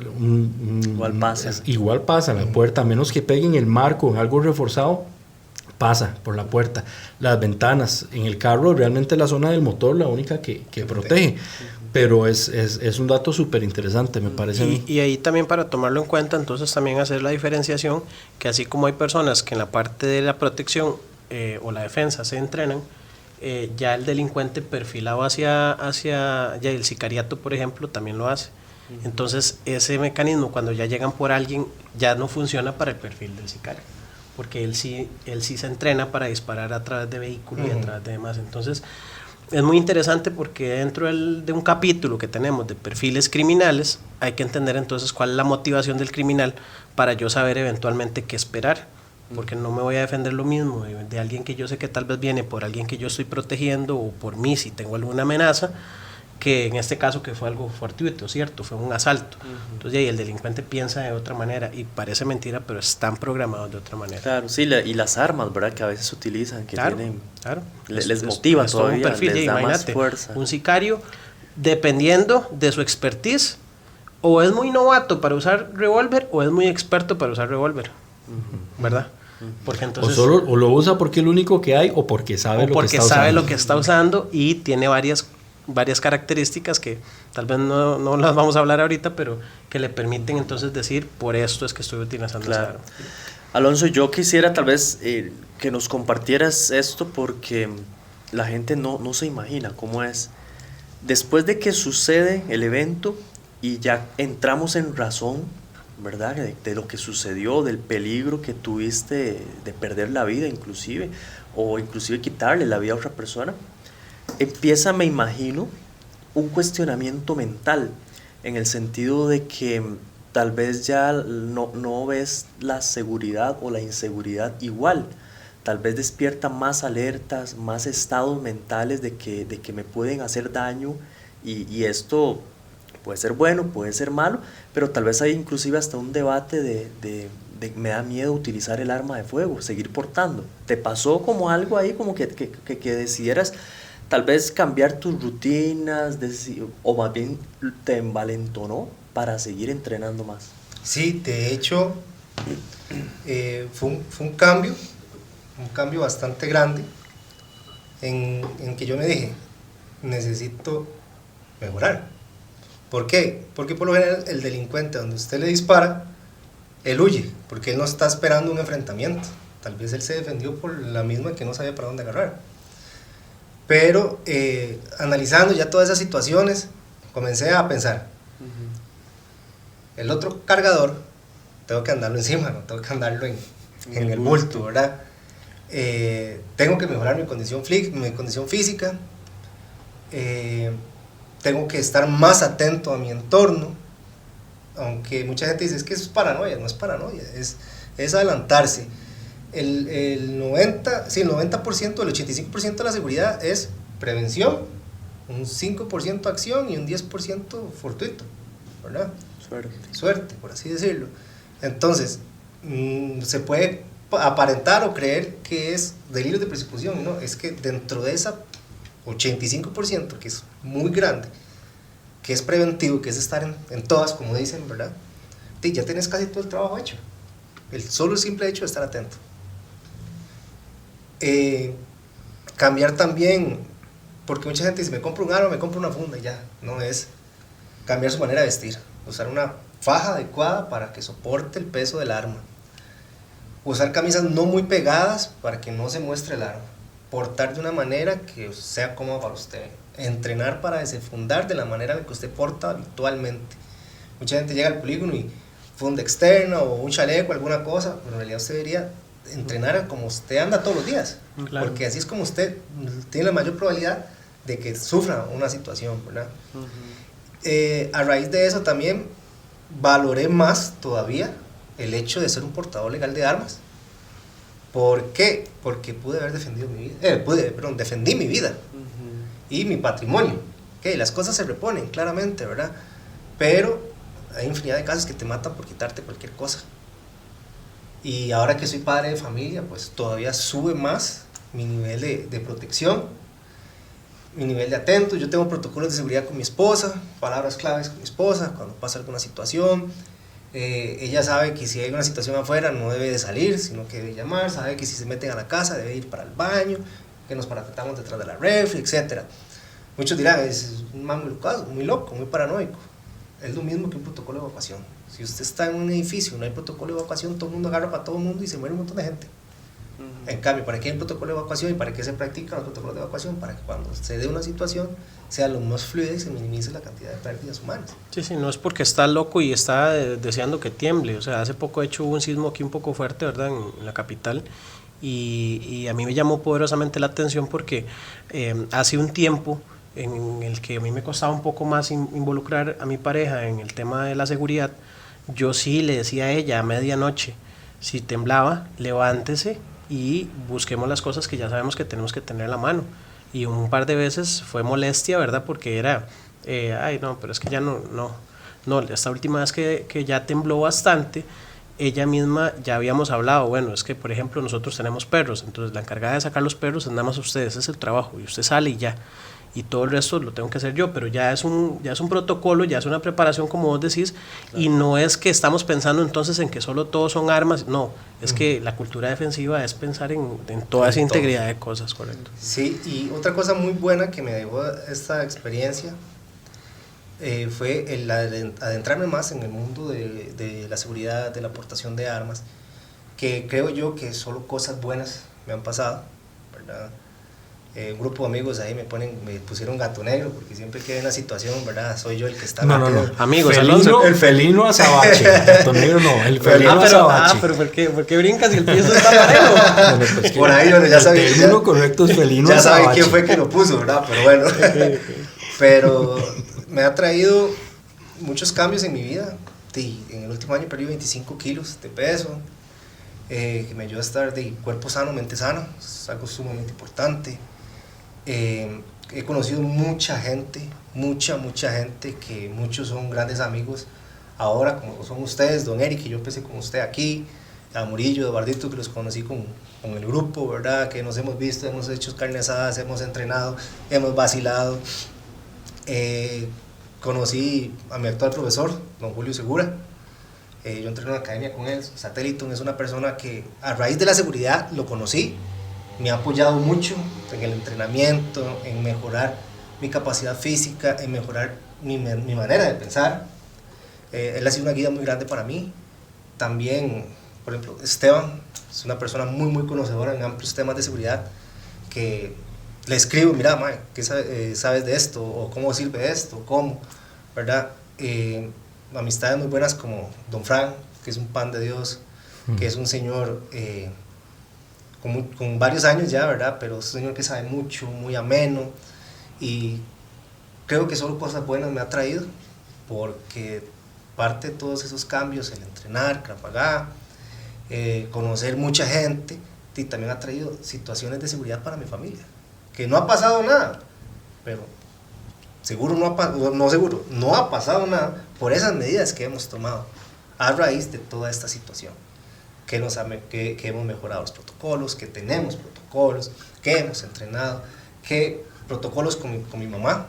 igual pasan la puerta, a menos que peguen el marco en algo reforzado, pasa por la puerta. Las ventanas en el carro, realmente la zona del motor la única que protege, pero es un dato súper interesante, me parece a mí. Y ahí también, para tomarlo en cuenta, entonces también hacer la diferenciación, que así como hay personas que en la parte de la protección o la defensa se entrenan, ya el delincuente perfilado hacia ya el sicariato, por ejemplo, también lo hace. Entonces ese mecanismo, cuando ya llegan por alguien, ya no funciona para el perfil del sicario, porque él sí se entrena para disparar a través de vehículos y a través de demás. Entonces es muy interesante, porque dentro de un capítulo que tenemos de perfiles criminales, hay que entender entonces cuál es la motivación del criminal, para yo saber eventualmente qué esperar, porque no me voy a defender lo mismo de alguien que yo sé que tal vez viene por alguien que yo estoy protegiendo, o por mí si tengo alguna amenaza, que en este caso que fue algo fortuito, ¿cierto? Fue un asalto. Entonces ahí el delincuente piensa de otra manera, y parece mentira, pero están programados de otra manera. Claro, sí, y las armas, ¿verdad? Que a veces utilizan, que tienen, les motiva es todavía, un perfil, les da imagínate, más fuerza. Un sicario, dependiendo de su expertise, o es muy novato para usar revólver, o es muy experto para usar revólver, ¿verdad? Porque entonces, o lo usa porque es lo único que hay, o porque sabe lo que está usando, y tiene varias características que tal vez no las vamos a hablar ahorita, pero que le permiten entonces decir, por esto es que estoy utilizando esa arma. Alonso, yo quisiera tal vez que nos compartieras esto, porque la gente no se imagina cómo es. Después de que sucede el evento y ya entramos en razón, ¿verdad? De lo que sucedió, del peligro que tuviste de perder la vida inclusive, o inclusive quitarle la vida a otra persona, empieza, me imagino, un cuestionamiento mental, en el sentido de que tal vez ya no ves la seguridad o la inseguridad igual. Tal vez despierta más alertas, más estados mentales de que me pueden hacer daño, y esto puede ser bueno, puede ser malo, pero tal vez hay inclusive hasta un debate de me da miedo utilizar el arma de fuego, seguir portando. ¿Te pasó como algo ahí, como que decidieras tal vez cambiar tus rutinas, o más bien te envalentonó para seguir entrenando más? Sí, de hecho, fue un cambio un cambio bastante grande en que yo me dije, necesito mejorar. ¿Por qué? Porque por lo general el delincuente, donde usted le dispara, él huye, porque él no está esperando un enfrentamiento. Tal vez él se defendió por la misma que no sabía para dónde agarrar. Pero analizando ya todas esas situaciones, comencé a pensar, el otro cargador tengo que andarlo encima, no tengo que andarlo en el bulto, ¿verdad? Tengo que mejorar mi condición física, tengo que estar más atento a mi entorno, aunque mucha gente dice, es que eso es paranoia. No es paranoia, es adelantarse. El 90%, el 85% de la seguridad es prevención, un 5% acción y un 10% fortuito, ¿verdad? Suerte, por así decirlo. Entonces, se puede aparentar o creer que es delirio de persecución, ¿no? Es que dentro de esa 85%, que es muy grande, que es preventivo, que es estar en todas, como dicen, ¿verdad? Ya tienes casi todo el trabajo hecho. El simple hecho de estar atento. Cambiar también, porque mucha gente dice, me compro un arma, me compro una funda, y ya. No, es cambiar su manera de vestir, usar una faja adecuada para que soporte el peso del arma, usar camisas no muy pegadas para que no se muestre el arma, portar de una manera que sea cómoda para usted, entrenar para desenfundar de la manera en que usted porta habitualmente. Mucha gente llega al polígono y funda externa o un chaleco, alguna cosa, pero en realidad usted debería entrenar como usted anda todos los días, claro, porque así es como usted tiene la mayor probabilidad de que sufra una situación, ¿verdad? A raíz de eso también valoré más todavía el hecho de ser un portador legal de armas. ¿Por qué? Porque pude haber defendido mi vida, defendí mi vida y mi patrimonio. Las cosas se reponen claramente, ¿verdad? Pero hay infinidad de casos que te matan por quitarte cualquier cosa. Y ahora que soy padre de familia, pues todavía sube más mi nivel de protección, mi nivel de atento. Yo tengo protocolos de seguridad con mi esposa, palabras claves con mi esposa cuando pasa alguna situación. Ella sabe que si hay una situación afuera no debe de salir, sino que debe llamar, sabe que si se meten a la casa debe ir para el baño, que nos paratamos detrás de la refri, etc. Muchos dirán, es un man muy loco, muy paranoico. Es lo mismo que un protocolo de evacuación. Si usted está en un edificio y no hay protocolo de evacuación, todo el mundo agarra para todo el mundo y se muere un montón de gente. En cambio, ¿para qué hay un protocolo de evacuación y para qué se practican los protocolos de evacuación? Para que cuando se dé una situación sea lo más fluida y se minimice la cantidad de pérdidas humanas. Sí, no es porque está loco y está deseando que tiemble. O sea, hace poco hubo un sismo aquí un poco fuerte, ¿verdad?, en la capital, y a mí me llamó poderosamente la atención porque hace un tiempo en el que a mí me costaba un poco más involucrar a mi pareja en el tema de la seguridad, yo sí le decía a ella a medianoche, si temblaba, levántese y busquemos las cosas que ya sabemos que tenemos que tener a la mano. Y un par de veces fue molestia, ¿verdad? Porque era, ay no, pero es que ya no, esta última vez que ya tembló bastante, ella misma ya habíamos hablado, bueno, es que por ejemplo nosotros tenemos perros, entonces la encargada de sacar los perros es nada más ustedes, ese es el trabajo, y usted sale y ya. Y todo el resto lo tengo que hacer yo, pero ya es un protocolo, ya es una preparación, como vos decís, claro. Y no es que estamos pensando entonces en que solo todos son armas, no, es que la cultura defensiva es pensar en toda esa integridad de cosas, correcto. Sí, y otra cosa muy buena que me dejó esta experiencia fue el adentrarme más en el mundo de la seguridad, de la aportación de armas, que creo yo que solo cosas buenas me han pasado, ¿verdad? Un grupo de amigos ahí me pusieron gato negro porque siempre que hay una situación, ¿verdad? Soy yo el que está no. Amigos, el felino azabache. Gato negro no, el felino azabache. Pero ¿por qué brincas si el piso está parejo? Bueno, pues por ahí, bueno, ya sabía. El término correcto es felino ya azabache. sabe quién fue que lo puso, ¿verdad? Pero bueno. Okay. Pero me ha traído muchos cambios en mi vida. En el último año perdí 25 kilos de peso, que me ayudó a estar de cuerpo sano, mente sana. Es algo sumamente importante. He conocido mucha gente, mucha gente, que muchos son grandes amigos ahora, como son ustedes, don Eric, que yo empecé con usted aquí, a Murillo, Eduardito, que los conocí con el grupo, ¿verdad? Que nos hemos visto, hemos hecho carne asadas, hemos entrenado, hemos vacilado. Conocí a mi actual profesor, don Julio Segura, yo entreno en la academia con él. Satellitun es una persona que a raíz de la seguridad lo conocí, me ha apoyado mucho en el entrenamiento, en mejorar mi capacidad física, en mejorar mi manera de pensar. Él ha sido una guía muy grande para mí. También, por ejemplo, Esteban es una persona muy conocedora en amplios temas de seguridad, que le escribo, mira, mae, ¿qué sabes de esto? ¿O cómo sirve esto? ¿Cómo? ¿Verdad? Amistades muy buenas como Don Frank, que es un pan de Dios, que es un señor con varios años ya, ¿verdad? Pero es un señor que sabe mucho, muy ameno, y creo que solo cosas buenas me ha traído, porque parte de todos esos cambios, el entrenar, Krav Maga, conocer mucha gente, y también ha traído situaciones de seguridad para mi familia, que no ha pasado nada, pero seguro no ha pasado nada por esas medidas que hemos tomado a raíz de toda esta situación, que hemos mejorado los protocolos, que tenemos protocolos, que hemos entrenado, que protocolos con mi mamá,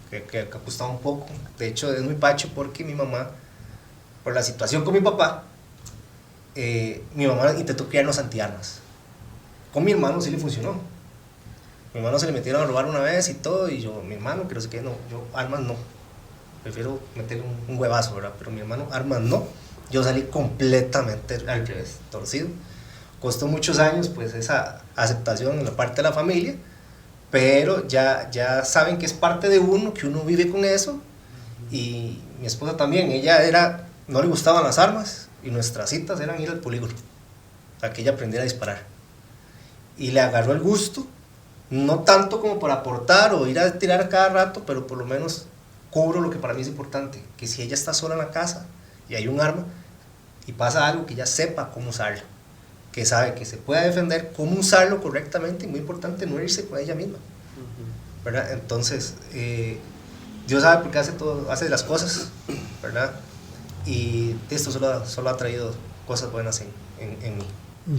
que ha costado un poco. De hecho es muy pacho porque mi mamá, por la situación con mi papá, mi mamá intentó criarnos antiarmas. Con mi hermano sí le funcionó. Mi hermano se le metieron a robar una vez y todo, y yo, mi hermano, que no sé qué, no, yo armas no, prefiero meter un huevazo, ¿verdad? Pero mi hermano, armas no. Yo salí completamente al revés, torcido. Costó muchos años, pues, esa aceptación en la parte de la familia, pero ya saben que es parte de uno, que uno vive con eso. Y mi esposa también, no le gustaban las armas, y nuestras citas eran ir al polígono, para que ella aprendiera a disparar. Y le agarró el gusto, no tanto como para aportar o ir a tirar cada rato, pero por lo menos cubro lo que para mí es importante, que si ella está sola en la casa y hay un arma y pasa algo, que ella sepa cómo usarlo, que sabe que se puede defender, cómo usarlo correctamente, y muy importante, no irse con ella misma, ¿verdad? Entonces, Dios sabe por qué hace las cosas, ¿verdad? Y esto solo ha traído cosas buenas en mí.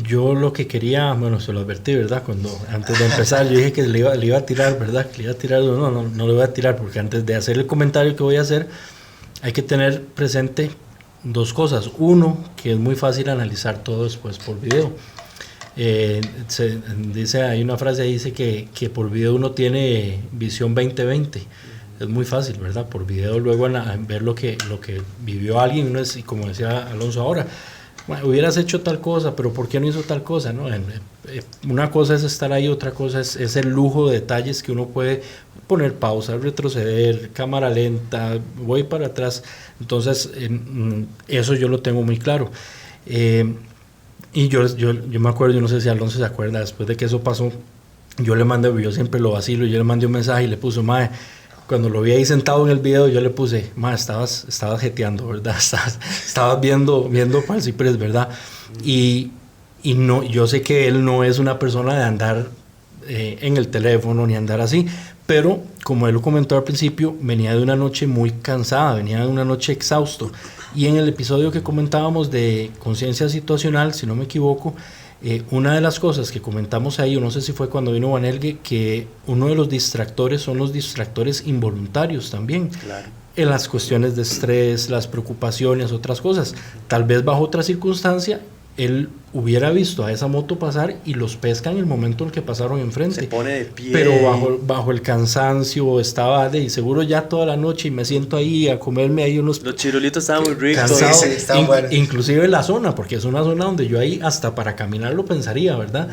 Yo lo que quería, bueno, se lo advertí, ¿verdad? Antes de empezar, yo dije que le iba a tirar, ¿verdad? Que le iba a tirar, no le voy a tirar, porque antes de hacer el comentario que voy a hacer, hay que tener presente dos cosas. Uno, que es muy fácil analizar todo después por video. Hay una frase ahí, dice que por video uno tiene visión 20/20. Es muy fácil, ¿verdad? Por video luego ver lo que vivió alguien, ¿no? Y como decía Alonso ahora, bueno, hubieras hecho tal cosa, pero ¿por qué no hizo tal cosa? ¿No? Una cosa es estar ahí, otra cosa es el lujo de detalles que uno puede poner pausa, retroceder, cámara lenta, voy para atrás. Entonces, eso yo lo tengo muy claro. Y yo me acuerdo, yo no sé si Alonso se acuerda, después de que eso pasó, yo siempre lo vacilo, yo le mandé un mensaje y le puse, mae, cuando lo vi ahí sentado en el video, yo le puse, ma, estabas jeteando, ¿verdad? Estabas viendo para el ciprés, ¿verdad? Y no, yo sé que él no es una persona de andar en el teléfono ni andar así, pero como él lo comentó al principio, venía de una noche muy cansada, venía de una noche exhausto. Y en el episodio que comentábamos de conciencia situacional, si no me equivoco, una de las cosas que comentamos ahí, no sé si fue cuando vino Vanelgue, que uno de los distractores son los distractores involuntarios también. Claro. En las cuestiones de estrés, las preocupaciones, otras cosas. Tal vez bajo otra circunstancia, él hubiera visto a esa moto pasar y los pesca en el momento en que pasaron enfrente. Se pone de pie. Pero bajo el cansancio estaba y seguro ya toda la noche y me siento ahí a comerme ahí unos... Los chirulitos estaban muy ricos. Cansado, Sí, estaban buenos. Inclusive en la zona, porque es una zona donde yo ahí hasta para caminar lo pensaría, ¿verdad?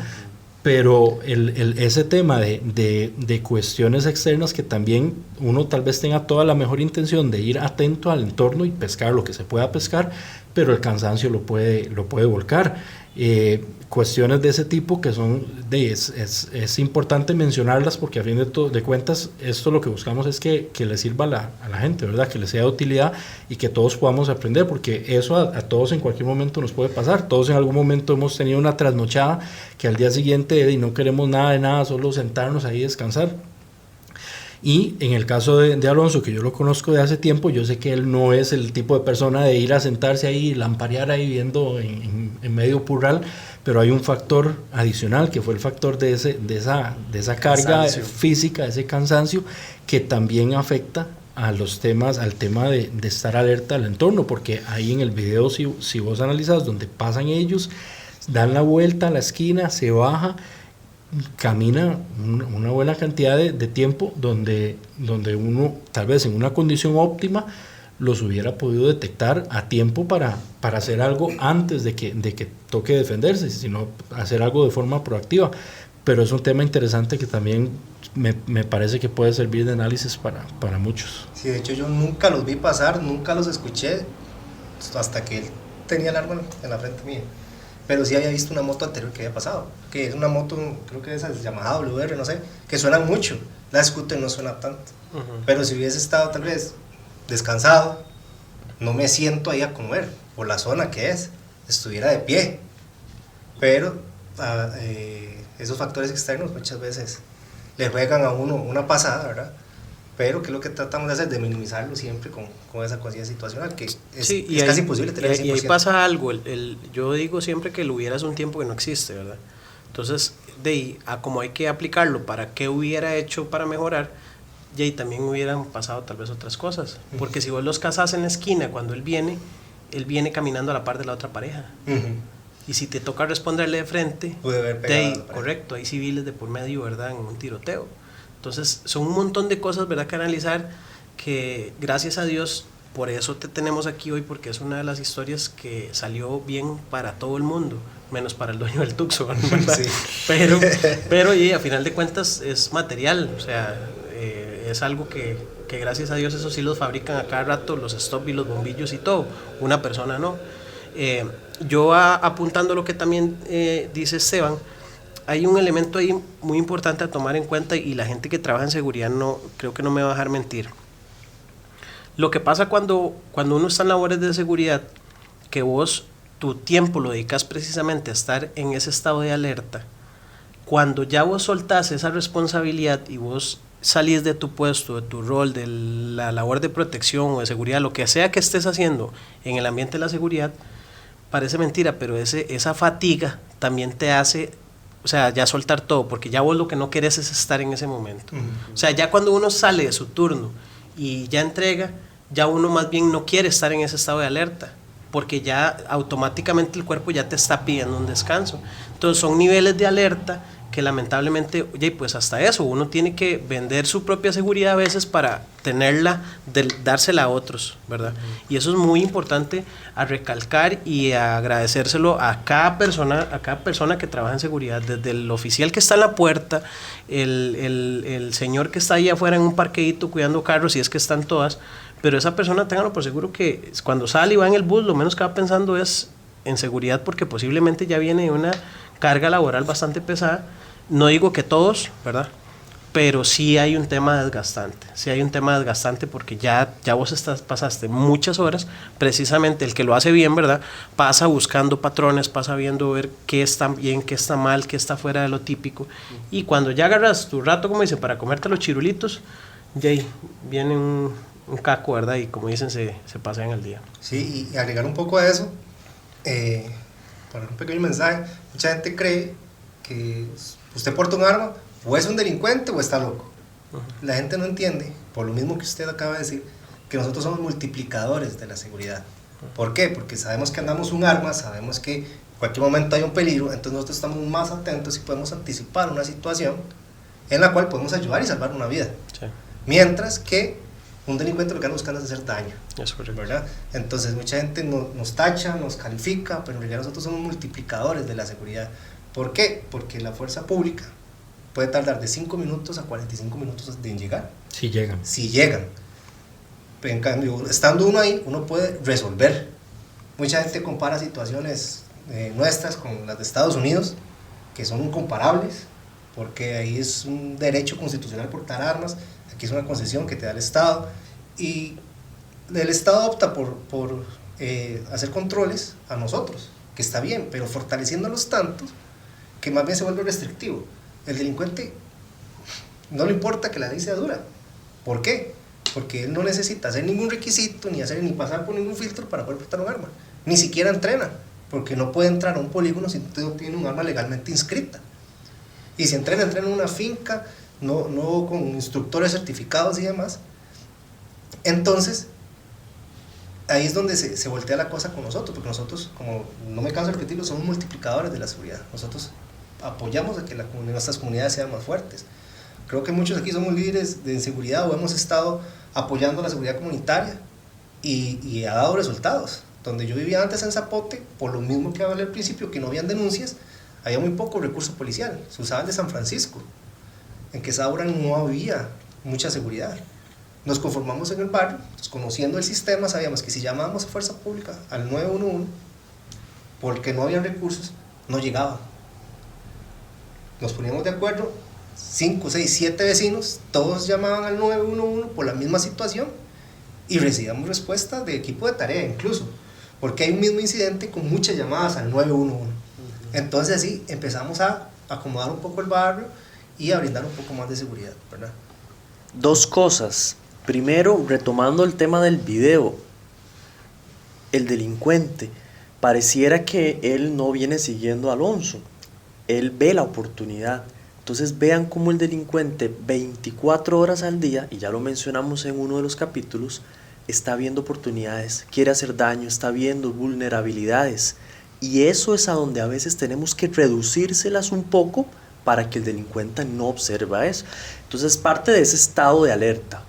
Pero ese tema de cuestiones externas, que también uno tal vez tenga toda la mejor intención de ir atento al entorno y pescar lo que se pueda pescar, pero el cansancio lo puede volcar. Cuestiones de ese tipo que son es importante mencionarlas, porque a fin de cuentas esto lo que buscamos es que le sirva a la gente, ¿verdad? Que le sea de utilidad y que todos podamos aprender, porque eso a todos en cualquier momento nos puede pasar. Todos en algún momento hemos tenido una trasnochada que al día siguiente y no queremos nada de nada, solo sentarnos ahí y descansar. Y en el caso de Alonso, que yo lo conozco de hace tiempo, yo sé que él no es el tipo de persona de ir a sentarse ahí y lamparear ahí viendo en medio purral, pero hay un factor adicional, que fue el factor de esa carga física, ese cansancio, que también afecta al tema de estar alerta al entorno, porque ahí en el video, si vos analizas donde pasan ellos, dan la vuelta a la esquina, se baja, camina una buena cantidad de tiempo donde uno tal vez en una condición óptima los hubiera podido detectar a tiempo para hacer algo antes de que toque defenderse, sino hacer algo de forma proactiva. Pero es un tema interesante que también me parece que puede servir de análisis para muchos. Sí, de hecho yo nunca los vi pasar, nunca los escuché, hasta que él tenía el arma en la frente mía. Pero sí había visto una moto anterior que había pasado, que es una moto, creo que esa es llamada WR, no sé, que suenan mucho. La scooter no suena tanto. Pero si hubiese estado tal vez descansado, no me siento ahí a comer, por la zona que es, estuviera de pie. Pero esos factores externos muchas veces le juegan a uno una pasada, ¿verdad? Pero que es lo que tratamos de hacer, de minimizarlo siempre con esa conciencia situacional, que es, sí, es casi imposible tener el 100%. Y ahí pasa algo, yo digo siempre que el hubiera es un tiempo que no existe, ¿verdad? Entonces, de ahí, como hay que aplicarlo para qué hubiera hecho para mejorar, y ahí también hubieran pasado tal vez otras cosas. Porque si vos los cazás en la esquina, cuando él viene caminando a la par de la otra pareja. Y si te toca responderle de frente, puede haber pegado, correcto, hay civiles de por medio, ¿verdad? En un tiroteo. Entonces, son un montón de cosas, ¿verdad?, que analizar, que gracias a Dios, por eso te tenemos aquí hoy, porque es una de las historias que salió bien para todo el mundo, menos para el dueño del Tucson, ¿verdad? Sí. Pero y a final de cuentas es material, o sea, es algo que gracias a Dios eso sí los fabrican a cada rato, los stop y los bombillos y todo, una persona no. Yo apuntando lo que también dice Esteban, hay un elemento ahí muy importante a tomar en cuenta, y la gente que trabaja en seguridad creo que no me va a dejar mentir. Lo que pasa cuando uno está en labores de seguridad, que vos tu tiempo lo dedicas precisamente a estar en ese estado de alerta, cuando ya vos soltás esa responsabilidad y vos salís de tu puesto, de tu rol, de la labor de protección o de seguridad, lo que sea que estés haciendo en el ambiente de la seguridad, parece mentira, pero esa fatiga también te hace, o sea, ya soltar todo, porque ya vos lo que no querés es estar en ese momento. O sea, ya cuando uno sale de su turno y ya entrega, ya uno más bien no quiere estar en ese estado de alerta, porque ya automáticamente el cuerpo ya te está pidiendo un descanso. Entonces son niveles de alerta que lamentablemente, oye, pues hasta eso, uno tiene que vender su propia seguridad a veces para tenerla, dársela a otros, ¿verdad? Y eso es muy importante a recalcar y a agradecérselo a cada persona que trabaja en seguridad, desde el oficial que está en la puerta, el señor que está ahí afuera en un parqueíto cuidando carros, si es que están todas, pero esa persona, ténganlo por seguro que cuando sale y va en el bus, lo menos que va pensando es en seguridad, porque posiblemente ya viene una carga laboral bastante pesada. No digo que todos, ¿verdad? Pero sí hay un tema desgastante, porque ya vos pasaste muchas horas, precisamente el que lo hace bien, ¿verdad? Pasa buscando patrones, pasa viendo ver qué está bien, qué está mal, qué está fuera de lo típico, y cuando ya agarras tu rato, como dicen, para comerte los chirulitos, ya ahí viene un caco, ¿verdad? Y como dicen, se pasan el día. Sí, y agregar un poco a eso, para un pequeño mensaje, mucha gente cree que usted porta un arma, o es un delincuente o está loco. La gente no entiende, por lo mismo que usted acaba de decir, que nosotros somos multiplicadores de la seguridad. ¿Por qué? Porque sabemos que andamos un arma, sabemos que en cualquier momento hay un peligro, entonces nosotros estamos más atentos y podemos anticipar una situación en la cual podemos ayudar y salvar una vida. Sí. Mientras que un delincuente lo que anda buscando es hacer daño. Es correcto. ¿Verdad? Entonces mucha gente nos tacha, nos califica, pero en realidad nosotros somos multiplicadores de la seguridad. ¿Por qué? Porque la fuerza pública puede tardar de 5 minutos a 45 minutos en llegar. Si llegan. Si llegan. Pero en cambio, estando uno ahí, uno puede resolver. Mucha gente compara situaciones nuestras con las de Estados Unidos, que son incomparables, porque ahí es un derecho constitucional portar armas, aquí es una concesión que te da el Estado, y el Estado opta por hacer controles a nosotros, que está bien, pero fortaleciéndolos tantos que más bien se vuelve restrictivo. El delincuente no le importa que la ley sea dura. ¿Por qué? Porque él no necesita hacer ningún requisito, ni pasar por ningún filtro para poder portar un arma. Ni siquiera entrena, porque no puede entrar a un polígono si no tiene un arma legalmente inscrita. Y si entrena en una finca, no con instructores certificados y demás. Entonces, ahí es donde se voltea la cosa con nosotros, porque nosotros, como no me canso de repetirlo, somos multiplicadores de la seguridad. Nosotros apoyamos a que nuestras comunidades sean más fuertes. Creo que muchos aquí somos líderes de seguridad o hemos estado apoyando la seguridad comunitaria y ha dado resultados. Donde yo vivía antes en Zapote, por lo mismo que hablé al principio, que no habían denuncias, había muy poco recurso policial. Se usaba el de San Francisco. En Quesada no había mucha seguridad. Nos conformamos en el barrio, pues, conociendo el sistema, sabíamos que si llamábamos a Fuerza Pública al 911, porque no había recursos, no llegaba. Nos poníamos de acuerdo, 5, 6, 7 vecinos, todos llamaban al 911 por la misma situación y recibíamos respuesta de equipo de tarea incluso, porque hay un mismo incidente con muchas llamadas al 911. Entonces así empezamos a acomodar un poco el barrio y a brindar un poco más de seguridad, ¿verdad? Dos cosas. Primero, retomando el tema del video, el delincuente, pareciera que él no viene siguiendo a Alonso, él ve la oportunidad. Entonces vean cómo el delincuente 24 horas al día, y ya lo mencionamos en uno de los capítulos, está viendo oportunidades, quiere hacer daño, está viendo vulnerabilidades. Y eso es a donde a veces tenemos que reducírselas un poco para que el delincuente no observe eso. Entonces parte de ese estado de alerta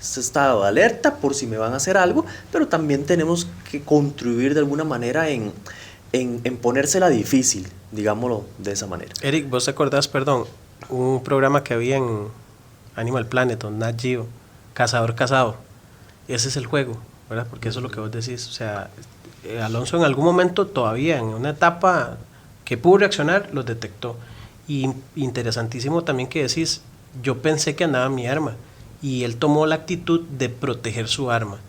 por si me van a hacer algo, pero también tenemos que contribuir de alguna manera en ponérsela difícil, digámoslo de esa manera. Eric, ¿vos te acordás, perdón, un programa que había en Animal Planet, o Nat Geo, Cazador Cazado? Ese es el juego, ¿verdad? Porque eso es lo que vos decís, o sea, Alonso en algún momento todavía, en una etapa que pudo reaccionar, los detectó. Y interesantísimo también que decís, yo pensé que andaba mi arma, y él tomó la actitud de proteger su arma.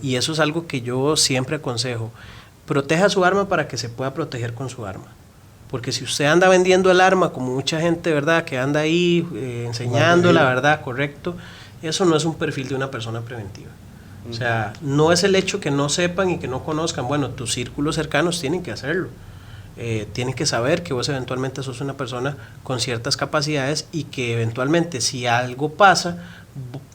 Y eso es algo que yo siempre aconsejo. Proteja su arma para que se pueda proteger con su arma. Porque si usted anda vendiendo el arma, como mucha gente, ¿verdad?, que anda ahí enseñando la verdad, correcto, eso no es un perfil de una persona preventiva. O sea, no es el hecho que no sepan y que no conozcan. Bueno, tus círculos cercanos tienen que hacerlo. Tienen que saber que vos eventualmente sos una persona con ciertas capacidades y que eventualmente si algo pasa,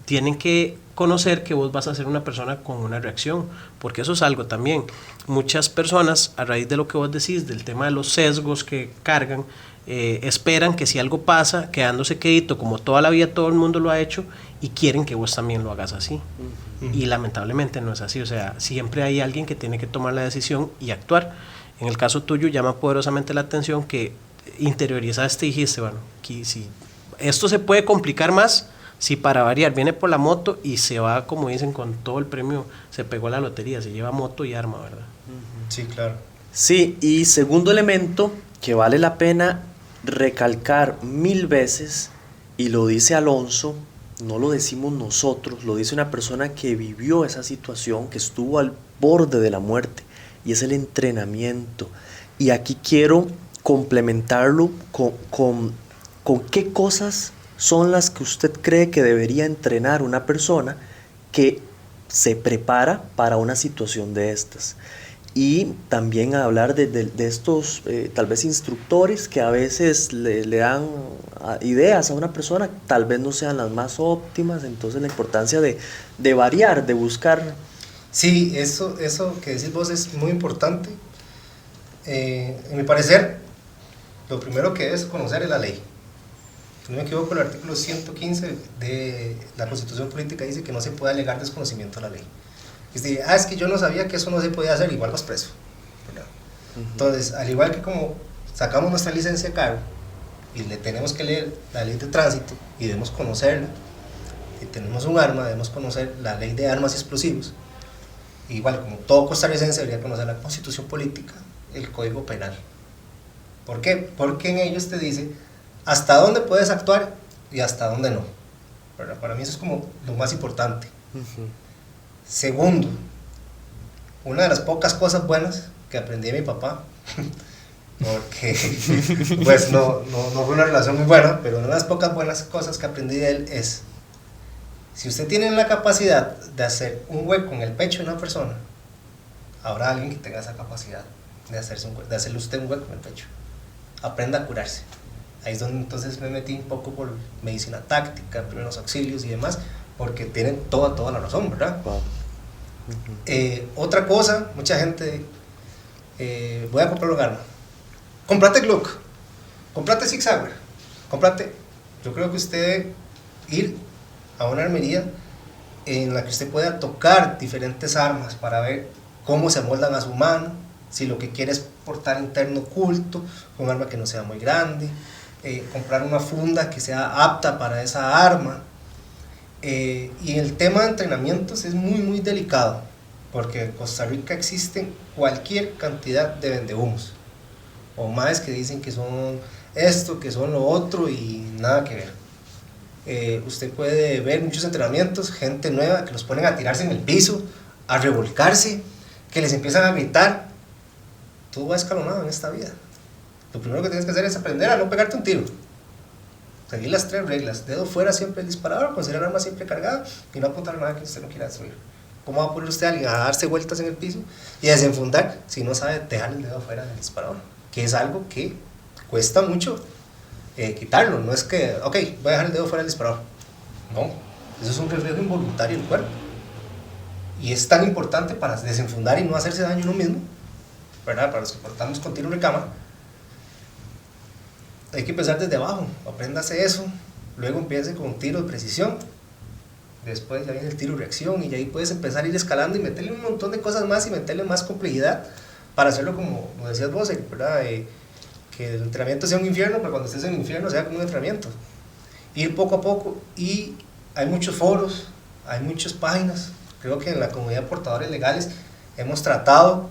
tienen que conocer que vos vas a ser una persona con una reacción, porque eso es algo también. Muchas personas, a raíz de lo que vos decís, del tema de los sesgos que cargan, esperan que si algo pasa, quedándose quedito, como toda la vida todo el mundo lo ha hecho, y quieren que vos también lo hagas así. Y lamentablemente no es así, o sea, siempre hay alguien que tiene que tomar la decisión y actuar. En el caso tuyo llama poderosamente la atención que interiorizaste y dijiste, bueno, aquí si esto se puede complicar más, si para variar viene por la moto y se va, como dicen, con todo el premio, se pegó a la lotería, se lleva moto y arma, ¿verdad? Sí, claro. Sí, y segundo elemento que vale la pena recalcar 1000 veces, y lo dice Alonso, no lo decimos nosotros, lo dice una persona que vivió esa situación, que estuvo al borde de la muerte, y es el entrenamiento. Y aquí quiero complementarlo con qué cosas son las que usted cree que debería entrenar una persona que se prepara para una situación de estas. Y también hablar de estos tal vez instructores que a veces le dan ideas a una persona, tal vez no sean las más óptimas. Entonces la importancia de variar, de buscar. Sí, eso que decís vos es muy importante. En mi parecer, lo primero que debes conocer es la ley. Si no me equivoco, el artículo 115 de la Constitución Política dice que no se puede alegar desconocimiento a la ley. Es decir, es que yo no sabía que eso no se podía hacer, igual vas preso, ¿verdad? Entonces, al igual que como sacamos nuestra licencia de carro y le tenemos que leer la ley de tránsito y debemos conocerla, si tenemos un arma debemos conocer la ley de armas y explosivos. Igual, como todo costarricense debería conocer la Constitución Política, el Código Penal. ¿Por qué? Porque en ellos te dice hasta dónde puedes actuar y hasta dónde no, ¿verdad? Para mí eso es como lo más importante. Segundo, una de las pocas cosas buenas que aprendí de mi papá, porque pues no fue una relación muy buena, pero una de las pocas buenas cosas que aprendí de él es: si usted tiene la capacidad de hacer un hueco en el pecho de una persona, habrá alguien que tenga esa capacidad de hacerle usted un hueco en el pecho. Aprenda a curarse. Ahí es donde entonces me metí un poco por medicina táctica, primeros auxilios y demás, porque tienen toda la razón, ¿verdad? Wow. Otra cosa, mucha gente, voy a comprar un arma. Comprate Glock, comprate Sig Sauer, comprate. Yo creo que usted debe ir a una armería en la que usted pueda tocar diferentes armas para ver cómo se amoldan a su mano, si lo que quiere es portar interno oculto, un arma que no sea muy grande, comprar una funda que sea apta para esa arma. Y el tema de entrenamientos es muy muy delicado, porque en Costa Rica existen cualquier cantidad de vendehumos, o más que dicen que son esto, que son lo otro y nada que ver. Usted puede ver muchos entrenamientos, gente nueva que los ponen a tirarse en el piso, a revolcarse, que les empiezan a gritar. Todo va escalonado en esta vida. Lo primero que tienes que hacer es aprender a no pegarte un tiro. Seguir las 3 reglas: dedo fuera siempre el disparador, considerar el arma siempre cargada y no apuntar a nada que usted no quiera destruir. ¿Cómo va a poner usted a alguien a darse vueltas en el piso y a desenfundar si no sabe dejar el dedo fuera del disparador? Que es algo que cuesta mucho quitarlo. No es que, ok, voy a dejar el dedo fuera del disparador. No, eso es un reflejo involuntario del cuerpo. Y es tan importante para desenfundar y no hacerse daño uno mismo, ¿verdad? Para los que portamos con tiro de recámara, hay que empezar desde abajo. Apréndase eso, luego empiece con un tiro de precisión, después ya viene el tiro de reacción y ahí puedes empezar a ir escalando y meterle un montón de cosas más y meterle más complejidad para hacerlo como decías vos, ¿verdad? Que el entrenamiento sea un infierno, pero cuando estés en el infierno sea como un entrenamiento. Ir poco a poco, y hay muchos foros, hay muchas páginas. Creo que en la comunidad de portadores legales hemos tratado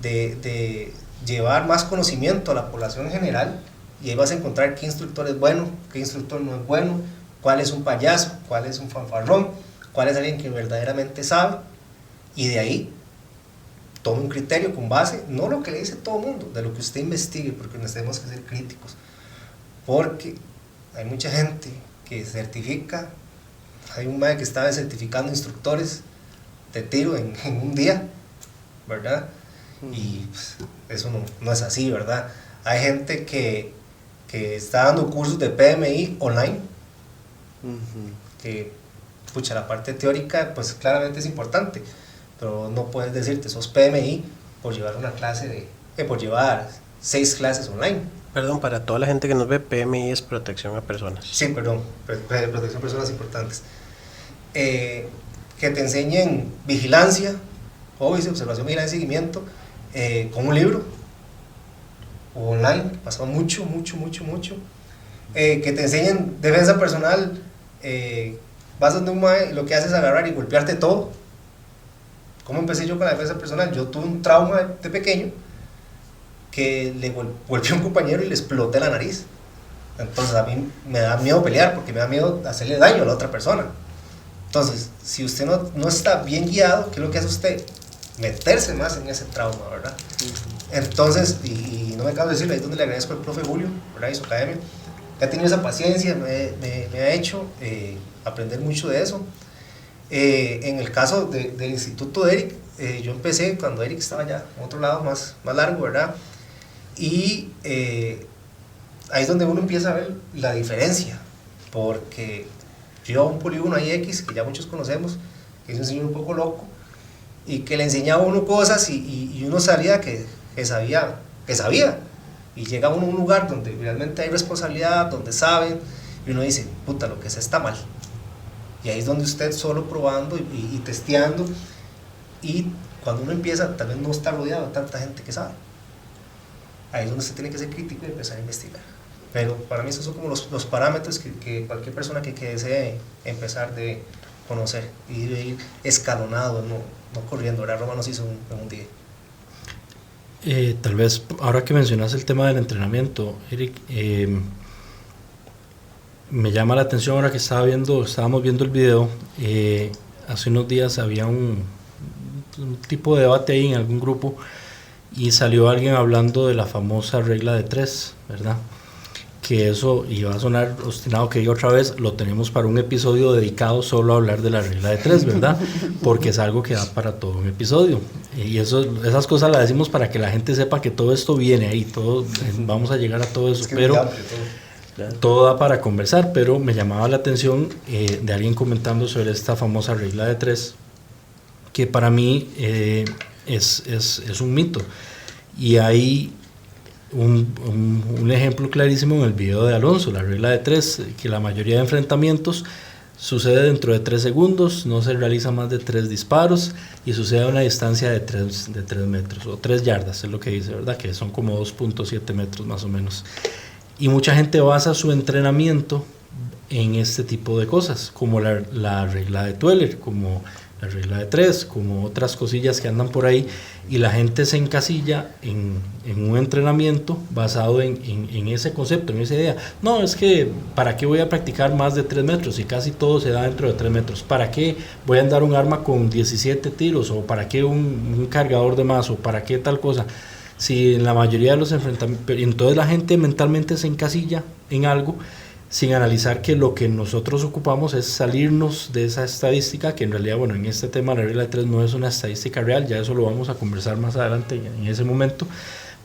de llevar más conocimiento a la población en general, y ahí vas a encontrar qué instructor es bueno, qué instructor no es bueno, cuál es un payaso, cuál es un fanfarrón, cuál es alguien que verdaderamente sabe, y de ahí tome un criterio con base, no lo que le dice todo el mundo, de lo que usted investigue, porque nos tenemos que ser críticos, porque hay mucha gente que certifica. Hay un maestro que estaba certificando instructores de tiro en un día, ¿verdad? Y pues, eso no es así, ¿verdad? Hay gente que está dando cursos de PMI online, que, pucha, la parte teórica, pues claramente es importante, pero no puedes decirte sos PMI por llevar una clase por llevar 6 clases online. Perdón, para toda la gente que nos ve, PMI es protección a personas. Sí, perdón, protección a personas importantes. Que te enseñen vigilancia, observación, vigilancia y seguimiento, con un libro o online, que pasa mucho. Que te enseñen defensa personal, vas donde un mae, lo que haces es agarrar y golpearte todo. ¿Cómo empecé yo con la defensa personal? Yo tuve un trauma de pequeño que le golpeé a un compañero y le exploté la nariz. Entonces a mí me da miedo pelear, porque me da miedo hacerle daño a la otra persona. Entonces, si usted no está bien guiado, ¿qué es lo que hace usted? Meterse más en ese trauma, ¿verdad? Entonces, y no me acabo de decirlo, ahí es donde le agradezco al profe Julio, ¿verdad? Y su academia, que ha tenido esa paciencia, me ha hecho aprender mucho de eso. En el caso del instituto de Eric, yo empecé cuando Eric estaba ya en otro lado más largo, ¿verdad? Y ahí es donde uno empieza a ver la diferencia, porque yo a un polígono ahí X, que ya muchos conocemos, que es un señor un poco loco, y que le enseñaba a uno cosas y uno sabía que sabía, y llega uno a un lugar donde realmente hay responsabilidad, donde saben, y uno dice, puta, lo que sé está mal. Y ahí es donde usted solo probando y testeando, y cuando uno empieza, tal vez no está rodeado de tanta gente que sabe. Ahí es donde usted tiene que ser crítico y empezar a investigar. Pero para mí esos son como los parámetros que cualquier persona que desee empezar de conocer y de ir escalonado, no corriendo. Ahora Roma nos hizo en un día. Tal vez, ahora que mencionas el tema del entrenamiento, Eric, me llama la atención ahora que estábamos viendo el video. Hace unos días había un tipo de debate ahí en algún grupo y salió alguien hablando de la famosa regla de 3, ¿verdad? Que eso, y va a sonar obstinado que diga otra vez, lo tenemos para un episodio dedicado solo a hablar de la regla de 3, ¿verdad? Porque es algo que da para todo un episodio. Y esas cosas las decimos para que la gente sepa que todo esto viene ahí, vamos a llegar a todo eso, pero todo da para conversar. Pero me llamaba la atención de alguien comentando sobre esta famosa regla de 3, que para mí es un mito. Y hay un ejemplo clarísimo en el video de Alonso, la regla de 3, que la mayoría de enfrentamientos sucede dentro de 3 segundos, no se realiza más de 3 disparos y sucede a una distancia de 3 metros o 3 yardas, es lo que dice, ¿verdad? Que son como 2.7 metros más o menos. Y mucha gente basa su entrenamiento en este tipo de cosas, como la regla de Tueller, como la regla de 3, como otras cosillas que andan por ahí, y la gente se encasilla en un entrenamiento basado en ese concepto, en esa idea. No, es que ¿para qué voy a practicar más de 3 metros si casi todo se da dentro de 3 metros? ¿Para qué voy a andar un arma con 17 tiros? ¿O para qué un cargador de más? ¿O para qué tal cosa? Si en la mayoría de los enfrentamientos, entonces la gente mentalmente se encasilla en algo sin analizar que lo que nosotros ocupamos es salirnos de esa estadística, que en realidad, bueno, en este tema la regla de 3 no es una estadística real, ya eso lo vamos a conversar más adelante en ese momento,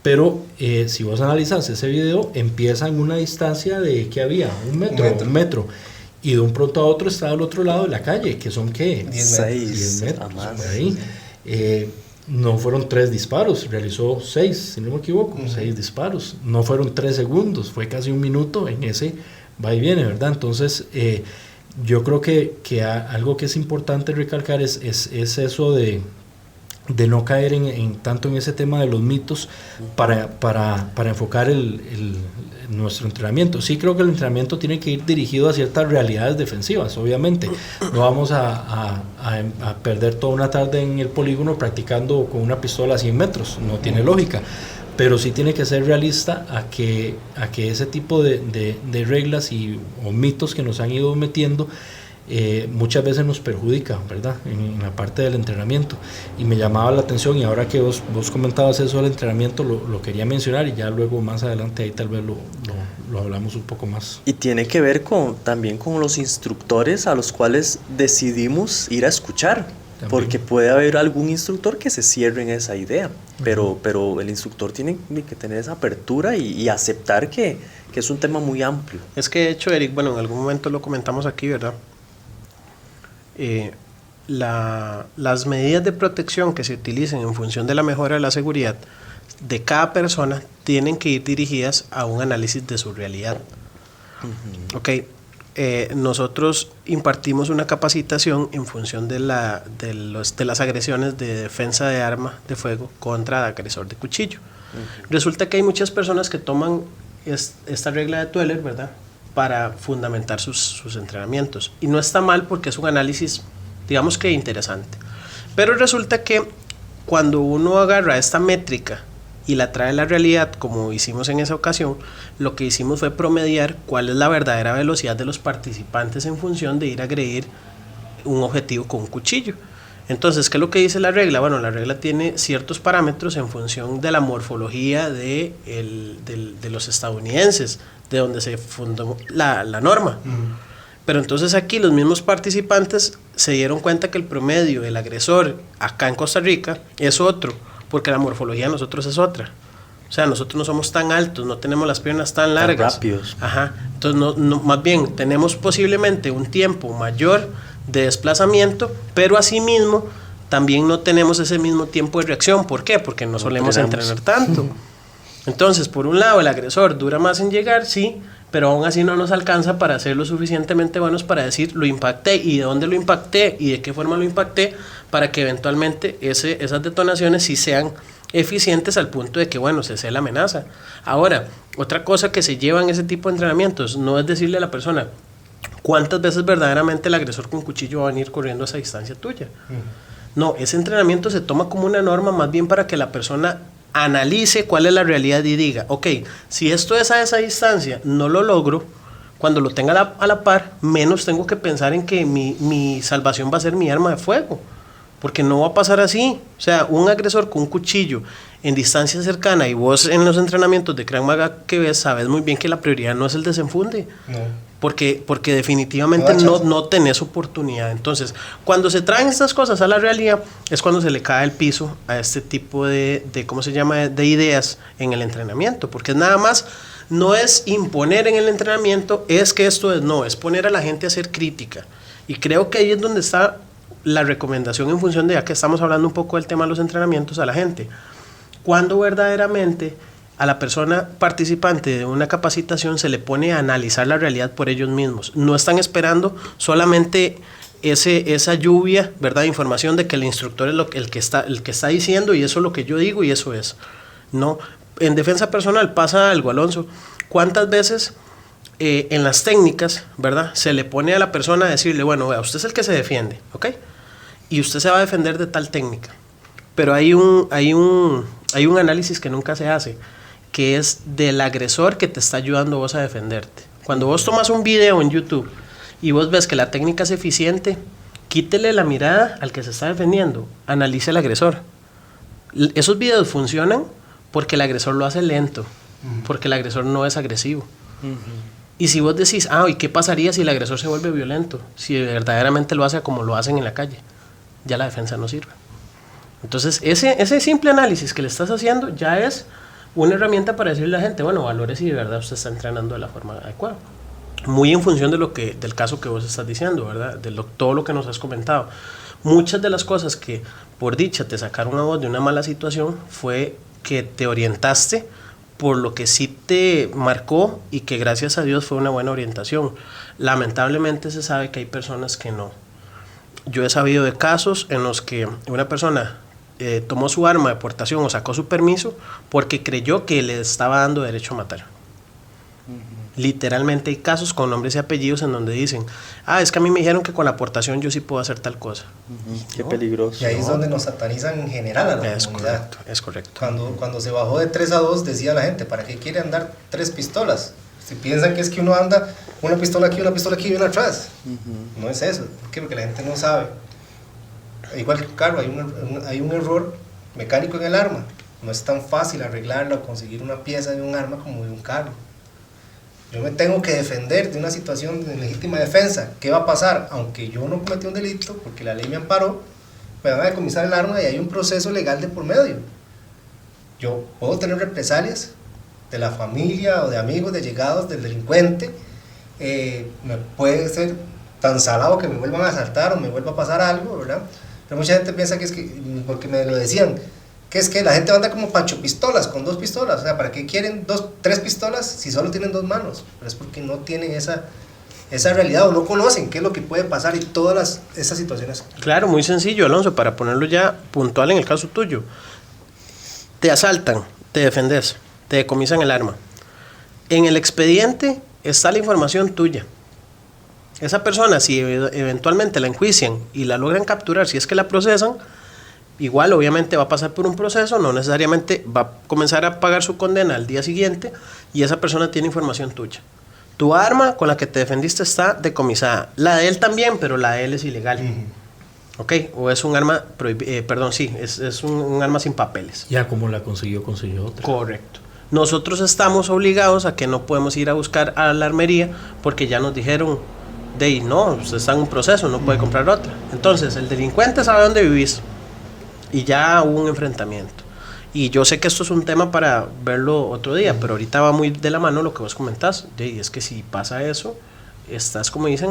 pero si vos analizas ese video, empieza en una distancia de, ¿qué había? Un metro, y de un pronto a otro está al otro lado de la calle, que son, ¿qué? 10 metros, ahí. No fueron 3 disparos, realizó 6, si no me equivoco, 6 disparos, no fueron 3 segundos, fue casi un minuto en ese va y viene, ¿verdad? Entonces, yo creo que algo que es importante recalcar es eso de no caer tanto en ese tema de los mitos para enfocar nuestro entrenamiento. Sí creo que el entrenamiento tiene que ir dirigido a ciertas realidades defensivas, obviamente. No vamos a perder toda una tarde en el polígono practicando con una pistola a 100 metros, no tiene lógica. Pero sí tiene que ser realista a que ese tipo de reglas o mitos que nos han ido metiendo muchas veces nos perjudica, ¿verdad? En la parte del entrenamiento. Y me llamaba la atención, y ahora que vos comentabas eso del entrenamiento, lo quería mencionar, y ya luego más adelante ahí tal vez lo hablamos un poco más. Y tiene que ver también con los instructores a los cuales decidimos ir a escuchar. También. Porque puede haber algún instructor que se cierre en esa idea, pero el instructor tiene que tener esa apertura y aceptar que es un tema muy amplio. Es que de hecho, Eric, bueno, en algún momento lo comentamos aquí, ¿verdad? Las medidas de protección que se utilicen en función de la mejora de la seguridad de cada persona tienen que ir dirigidas a un análisis de su realidad. Ok. Nosotros impartimos una capacitación en función de las agresiones de defensa de arma de fuego contra el agresor de cuchillo. Resulta que hay muchas personas que toman esta regla de Tueller, ¿verdad?, para fundamentar sus entrenamientos. Y no está mal porque es un análisis, digamos que interesante. Pero resulta que cuando uno agarra esta métrica y la trae a la realidad, como hicimos en esa ocasión, lo que hicimos fue promediar cuál es la verdadera velocidad de los participantes en función de ir a agredir un objetivo con un cuchillo. Entonces, ¿qué es lo que dice la regla? Bueno, la regla tiene ciertos parámetros en función de la morfología de los estadounidenses, de donde se fundó la norma. Pero entonces aquí los mismos participantes se dieron cuenta que el promedio del agresor acá en Costa Rica es otro, porque la morfología de nosotros es otra. O sea, nosotros no somos tan altos, no tenemos las piernas tan largas. Tan rápidos. Ajá. Entonces, más bien, tenemos posiblemente un tiempo mayor de desplazamiento, pero asimismo también no tenemos ese mismo tiempo de reacción. ¿Por qué? Porque no solemos entrenar tanto. Entonces, por un lado, el agresor dura más en llegar, sí, pero aún así no nos alcanza para ser lo suficientemente buenos para decir, lo impacté, y de dónde lo impacté, y de qué forma lo impacté, para que eventualmente esas detonaciones sí sean eficientes al punto de que, bueno, cese la amenaza. Ahora, otra cosa que se lleva en ese tipo de entrenamientos no es decirle a la persona cuántas veces verdaderamente el agresor con cuchillo va a venir corriendo a esa distancia tuya. No, ese entrenamiento se toma como una norma más bien para que la persona analice cuál es la realidad y diga, ok, si esto es a esa distancia, no lo logro, cuando lo tenga a la par, menos tengo que pensar en que mi salvación va a ser mi arma de fuego, porque no va a pasar así. O sea, un agresor con un cuchillo en distancia cercana, y vos en los entrenamientos de Krav Maga que ves, sabes muy bien que la prioridad no es el desenfunde. No. Porque definitivamente no tenés oportunidad. Entonces, cuando se traen estas cosas a la realidad, es cuando se le cae el piso a este tipo de ¿cómo se llama?, de ideas en el entrenamiento. Porque es nada más, no es imponer en el entrenamiento, es que esto es poner a la gente a hacer crítica. Y creo que ahí es donde está la recomendación en función de, ya que estamos hablando un poco del tema de los entrenamientos, a la gente. Cuando verdaderamente a la persona participante de una capacitación se le pone a analizar la realidad por ellos mismos. No están esperando solamente esa lluvia, ¿verdad?, de información de que el instructor es el que está diciendo y eso es lo que yo digo y eso es. No, en defensa personal pasa algo, Alonso. ¿Cuántas veces en las técnicas, ¿verdad?, se le pone a la persona a decirle, bueno, vea, usted es el que se defiende, ¿ok? Y usted se va a defender de tal técnica. Pero hay un análisis que nunca se hace, que es del agresor que te está ayudando vos a defenderte. Cuando vos tomas un video en YouTube y vos ves que la técnica es eficiente, quítele la mirada al que se está defendiendo, analice al agresor. Esos videos funcionan porque el agresor lo hace lento, porque el agresor no es agresivo. Y si vos decís, ¿y qué pasaría si el agresor se vuelve violento? Si verdaderamente lo hace como lo hacen en la calle, ya la defensa no sirve. Entonces, ese simple análisis que le estás haciendo ya es una herramienta para decirle a la gente, bueno, valore si de verdad usted está entrenando de la forma adecuada. Muy en función del caso que vos estás diciendo, ¿verdad? Todo lo que nos has comentado. Muchas de las cosas que, por dicha, te sacaron a vos de una mala situación fue que te orientaste por lo que sí te marcó y que gracias a Dios fue una buena orientación. Lamentablemente se sabe que hay personas que no. Yo he sabido de casos en los que una persona tomó su arma de portación o sacó su permiso porque creyó que le estaba dando derecho a matar. Literalmente hay casos con nombres y apellidos en donde dicen, es que a mí me dijeron que con la aportación yo sí puedo hacer tal cosa. Qué peligroso. Y ahí es donde nos satanizan en general a la comunidad. Es correcto. Cuando se bajó de 3-2 decía la gente, ¿para qué quiere andar 3 pistolas? Si piensan que es que uno anda una pistola aquí y una atrás. No es eso. ¿Por qué? Porque la gente no sabe. Igual que el carro, hay un error mecánico en el arma. No es tan fácil arreglarla o conseguir una pieza de un arma como de un carro. Yo me tengo que defender de una situación de legítima defensa. ¿Qué va a pasar? Aunque yo no cometí un delito, porque la ley me amparó, me van a decomisar el arma y hay un proceso legal de por medio. Yo puedo tener represalias de la familia o de amigos, de allegados del delincuente. Me puede ser tan salado que me vuelvan a asaltar o me vuelva a pasar algo, ¿verdad? Pero mucha gente piensa que es que, porque me lo decían, que es que la gente anda como Pancho Pistolas, con 2 pistolas. O sea, ¿para qué quieren 3 pistolas si solo tienen 2 manos? Pero es porque no tienen esa realidad o no conocen qué es lo que puede pasar y todas esas situaciones. Claro, muy sencillo, Alonso, para ponerlo ya puntual en el caso tuyo. Te asaltan, te defendes, te decomisan el arma. En el expediente está la información tuya. Esa persona, si eventualmente la enjuician y la logran capturar, si es que la procesan, igual obviamente va a pasar por un proceso, no necesariamente va a comenzar a pagar su condena al día siguiente y esa persona tiene información tuya. Tu arma con la que te defendiste está decomisada. La de él también, pero la de él es ilegal. ¿Ok? O es un arma, es un arma sin papeles. Ya como la consiguió otra. Correcto. Nosotros estamos obligados a que no podemos ir a buscar a la armería porque ya nos dijeron, no, usted está en un proceso, no puede comprar otra. Entonces, el delincuente sabe dónde vivís y ya hubo un enfrentamiento. Y yo sé que esto es un tema para verlo otro día, pero ahorita va muy de la mano lo que vos comentás. Es que si pasa eso, estás, como dicen,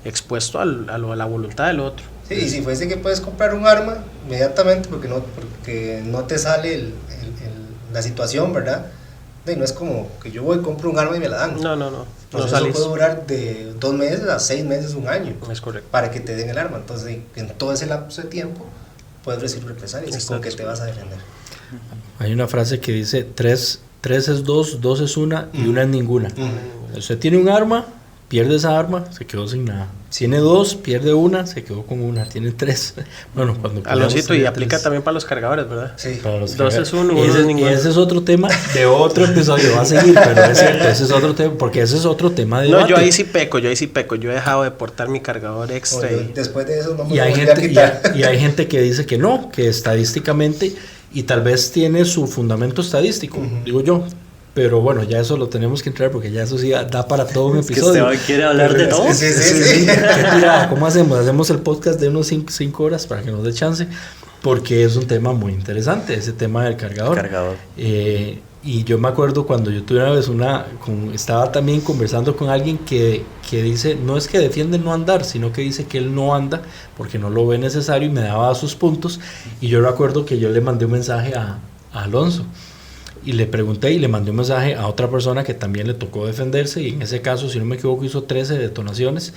expuesto a la voluntad del otro. Sí, y si fuese que puedes comprar un arma inmediatamente porque no te sale la situación, ¿verdad? No es como que yo voy y compro un arma y me la dan. No Entonces eso puede durar de 2 meses a 6 meses, 1 año. Es correcto. Para que te den el arma. Entonces, en todo ese lapso de tiempo, puedes recibir represalias. ¿Y con qué te vas a defender? Hay una frase que dice, 3 es 2, 2 es 1 y 1 es ninguna. Usted tiene un arma, pierde esa arma, se quedó sin nada. Tiene 2, pierde 1, se quedó con 1. Tiene 3. Bueno, cuando Alonsito, y aplica también para los cargadores, ¿verdad? Sí. Para los 2 es 1, 1 es ninguna. Y ese es otro tema de otro episodio. Va a seguir, pero es cierto, ese es otro tema, porque ese es otro tema de debate. No, yo ahí sí peco. Yo he dejado de portar mi cargador extra. Después de eso no me y hay volví gente, a quitar. y hay gente que dice que no, que estadísticamente, y tal vez tiene su fundamento estadístico, digo yo. Pero bueno, ya eso lo tenemos que entrar porque ya eso sí da para todo un episodio. Que Esteban quiere hablar de todo. Sí. ¿Cómo hacemos? Hacemos el podcast de unos 5 horas para que nos dé chance, porque es un tema muy interesante, ese tema del cargador. Y yo me acuerdo cuando yo tuve una vez estaba también conversando con alguien que dice, no es que defiende no andar, sino que dice que él no anda porque no lo ve necesario y me daba sus puntos. Y yo recuerdo que yo le mandé un mensaje a Alonso y le pregunté y le mandé un mensaje a otra persona que también le tocó defenderse, y en ese caso, si no me equivoco, hizo 13 detonaciones.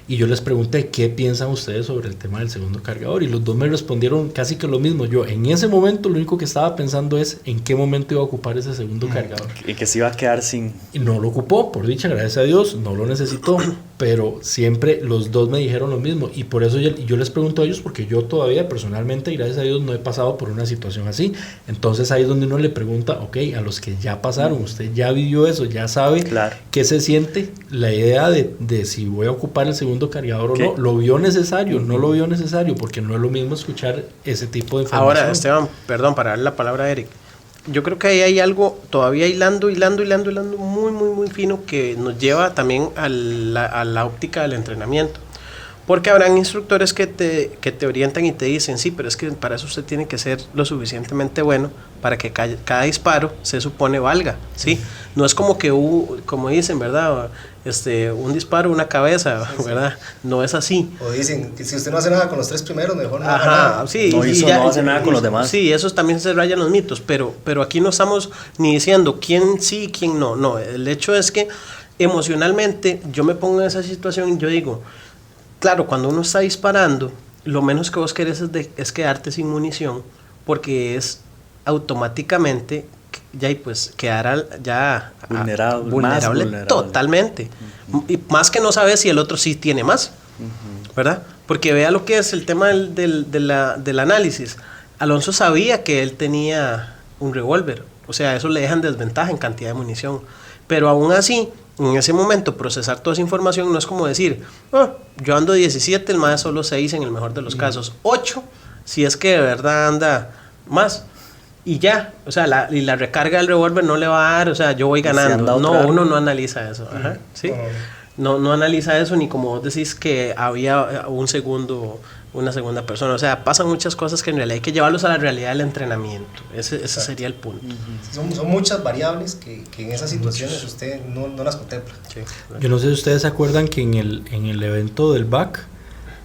Y yo les pregunté, ¿qué piensan ustedes sobre el tema del segundo cargador? Y los dos me respondieron casi que lo mismo. Yo en ese momento lo único que estaba pensando es en qué momento iba a ocupar ese segundo cargador. Y que se iba a quedar sin... Y no lo ocupó, por dicha, gracias a Dios, no lo necesitó. Pero siempre los dos me dijeron lo mismo. Y por eso yo les pregunto a ellos, porque yo todavía personalmente, y gracias a Dios, no he pasado por una situación así. Entonces ahí es donde uno le pregunta, ok, a los que ya pasaron, usted ya vivió eso, ya sabe qué se siente, la idea de si voy a ocupar el segundo cargador o no, lo vio necesario, no lo vio necesario, porque no es lo mismo escuchar ese tipo de información. Ahora, Esteban, perdón, para darle la palabra a Eric, yo creo que ahí hay algo todavía hilando muy fino, que nos lleva también a la óptica del entrenamiento. Porque habrán instructores que te orientan y te dicen, sí, pero es que para eso usted tiene que ser lo suficientemente bueno para que cada disparo se supone valga, ¿sí? No es como que, como dicen, ¿verdad? Un disparo, una cabeza, ¿verdad? No es así. O dicen que si usted no hace nada con los 3 primeros, mejor no haga nada. Sí, no hace nada con los demás. Sí, esos también se rayan los mitos, pero aquí no estamos ni diciendo quién sí, quién no. No, el hecho es que emocionalmente yo me pongo en esa situación y yo digo, claro, cuando uno está disparando, lo menos que vos querés es quedarte sin munición, porque es automáticamente quedar vulnerable totalmente. Y más que no sabes si el otro sí tiene más, ¿verdad? Porque vea lo que es el tema del análisis. Alonso sabía que él tenía un revólver, o sea, eso le deja en desventaja en cantidad de munición, pero aún así, en ese momento, procesar toda esa información no es como decir, yo ando 17, el más solo 6 en el mejor de los casos, 8, si es que de verdad anda más, y ya, o sea, la recarga del revólver no le va a dar, o sea, yo voy ganando. No, uno no analiza eso, ¿sí? No analiza eso, ni como vos decís que había una segunda persona. O sea, pasan muchas cosas que en realidad hay que llevarlos a la realidad del entrenamiento. Ese sería el punto. Son muchas variables que en esas situaciones usted no las contempla. Sí. Yo no sé si ustedes se acuerdan que en el evento del BAC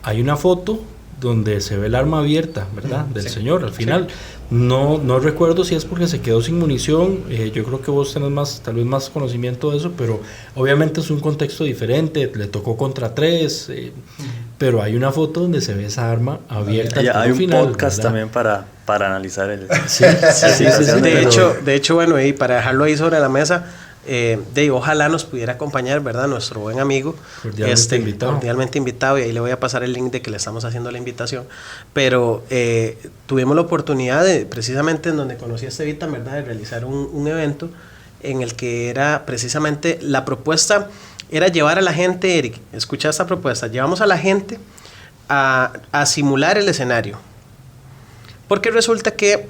hay una foto donde se ve el arma abierta, ¿verdad? Del señor, al final. Sí. No recuerdo si es porque se quedó sin munición, yo creo que vos tenés tal vez más conocimiento de eso, pero obviamente es un contexto diferente, le tocó contra 3, pero hay una foto donde se ve esa arma abierta. Hay un final, podcast, ¿verdad? También para analizar el... Sí. De hecho, bueno, y para dejarlo ahí sobre la mesa, ojalá nos pudiera acompañar, ¿verdad? Nuestro buen amigo, cordialmente invitado, y ahí le voy a pasar el link de que le estamos haciendo la invitación, pero tuvimos la oportunidad precisamente en donde conocí a Estevita, ¿verdad?, de realizar un evento en el que era precisamente la propuesta, era llevar a la gente, Eric, escucha esta propuesta, llevamos a la gente a simular el escenario, porque resulta que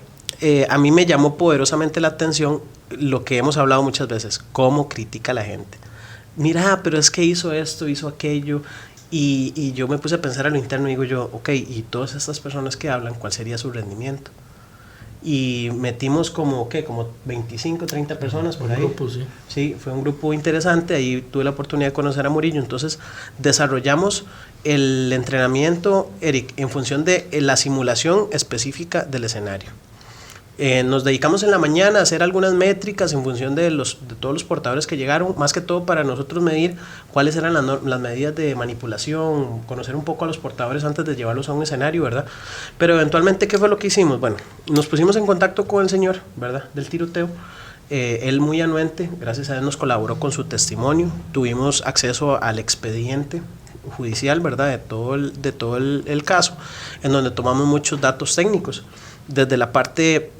a mí me llamó poderosamente la atención lo que hemos hablado muchas veces, cómo critica la gente. Mira, pero es que hizo esto, hizo aquello, y yo me puse a pensar a lo interno y digo yo, ok, y todas estas personas que hablan, ¿cuál sería su rendimiento? Y metimos como 25, 30 personas por ahí. Grupo, sí. Sí, fue un grupo interesante, ahí tuve la oportunidad de conocer a Murillo, entonces desarrollamos el entrenamiento, Eric, en función de la simulación específica del escenario. Nos dedicamos en la mañana a hacer algunas métricas en función de todos los portadores que llegaron, más que todo para nosotros medir cuáles eran las medidas de manipulación, conocer un poco a los portadores antes de llevarlos a un escenario, ¿verdad? Pero eventualmente, ¿qué fue lo que hicimos? Bueno, nos pusimos en contacto con el señor, ¿verdad?, del tiroteo. Él muy anuente, gracias a él nos colaboró con su testimonio, tuvimos acceso al expediente judicial, ¿verdad?, de todo el caso, en donde tomamos muchos datos técnicos, desde la parte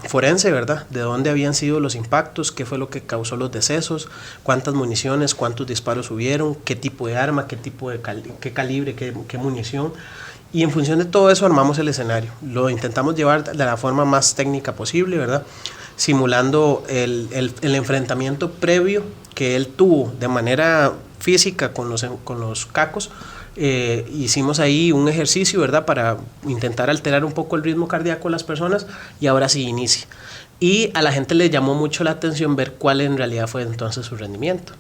forense, ¿verdad?, de dónde habían sido los impactos, qué fue lo que causó los decesos, cuántas municiones, cuántos disparos hubieron, qué tipo de arma, qué tipo de qué calibre, qué munición, y en función de todo eso armamos el escenario. Lo intentamos llevar de la forma más técnica posible, ¿verdad?, simulando el enfrentamiento previo que él tuvo de manera física con los cacos. Hicimos ahí un ejercicio, ¿verdad?, para intentar alterar un poco el ritmo cardíaco de las personas, y ahora sí inicia. y a la gente le llamó mucho la atención ver cuál en realidad fue entonces su rendimiento.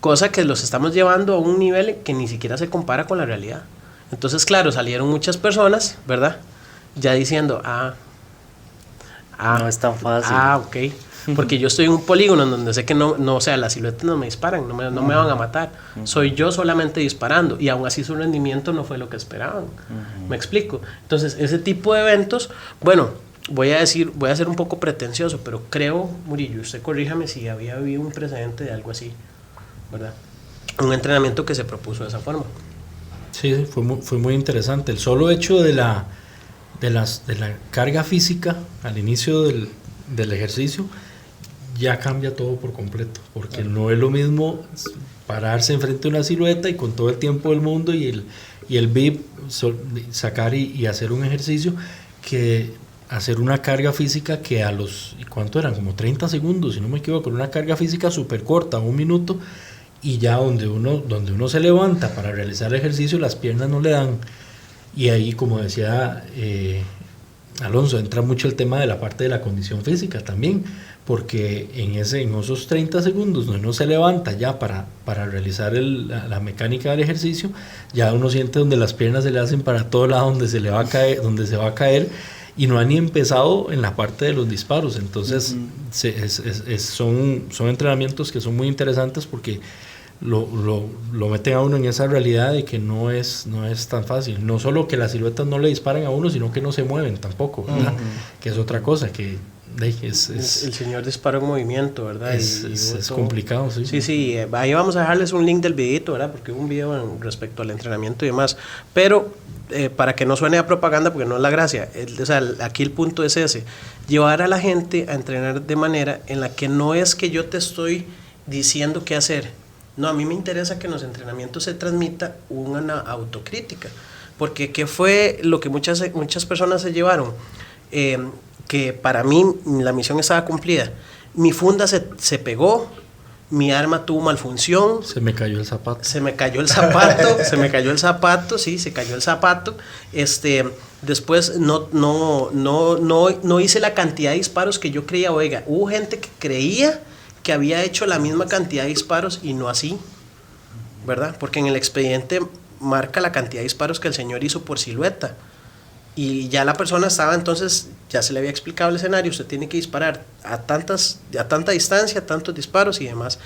Cosa que los estamos llevando a un nivel que ni siquiera se compara con la realidad. Entonces, claro, salieron muchas personas, ¿verdad? Ya diciendo, no es tan fácil. Ok. Porque yo estoy en un polígono en donde sé que no, o sea, las siluetas no me disparan, no me van a matar. Soy yo solamente disparando y aún así su rendimiento no fue lo que esperaban. ¿Me explico? Entonces, ese tipo de eventos, bueno, voy a ser un poco pretencioso, pero creo, Murillo, usted corríjame si había habido un precedente de algo así, ¿verdad? Un entrenamiento que se propuso de esa forma. Sí, fue muy interesante. El solo hecho de la carga física al inicio del ejercicio ya cambia todo por completo, porque no es lo mismo pararse enfrente de una silueta y con todo el tiempo del mundo y el VIP sacar y hacer un ejercicio, que hacer una carga física que a los, ¿cuánto eran? Como 30 segundos, si no me equivoco, una carga física súper corta, 1 minuto, y ya donde uno se levanta para realizar el ejercicio, las piernas no le dan. Y ahí, como decía Alonso, entra mucho el tema de la parte de la condición física también, porque en esos 30 segundos donde uno se levanta ya para realizar la mecánica del ejercicio, ya uno siente donde las piernas se le hacen para todo lado, donde se va a caer, y no ha ni empezado en la parte de los disparos. Entonces son entrenamientos que son muy interesantes porque lo meten a uno en esa realidad de que no es tan fácil. No solo que las siluetas no le disparan a uno, sino que no se mueven tampoco, ¿verdad? Que es otra cosa que el señor disparo en movimiento, ¿verdad? Es complicado, sí. Sí, ahí vamos a dejarles un link del videito, ¿verdad? Porque hubo un video respecto al entrenamiento y demás, pero para que no suene a propaganda, porque no es la gracia, o sea, aquí el punto es ese: llevar a la gente a entrenar de manera en la que no es que yo te estoy diciendo qué hacer. No, a mí me interesa que en los entrenamientos se transmita una autocrítica, porque ¿qué fue lo que muchas personas se llevaron? Que para mí la misión estaba cumplida. Mi funda se pegó, mi arma tuvo malfunción. Se me cayó el zapato. Sí, se cayó el zapato. Después no hice la cantidad de disparos que yo creía. Oiga, hubo gente que creía que había hecho la misma cantidad de disparos y no así, ¿verdad? Porque en el expediente marca la cantidad de disparos que el señor hizo por silueta. Y ya la persona estaba, entonces, ya se le había explicado el escenario: usted tiene que disparar a tanta distancia, tantos disparos y demás.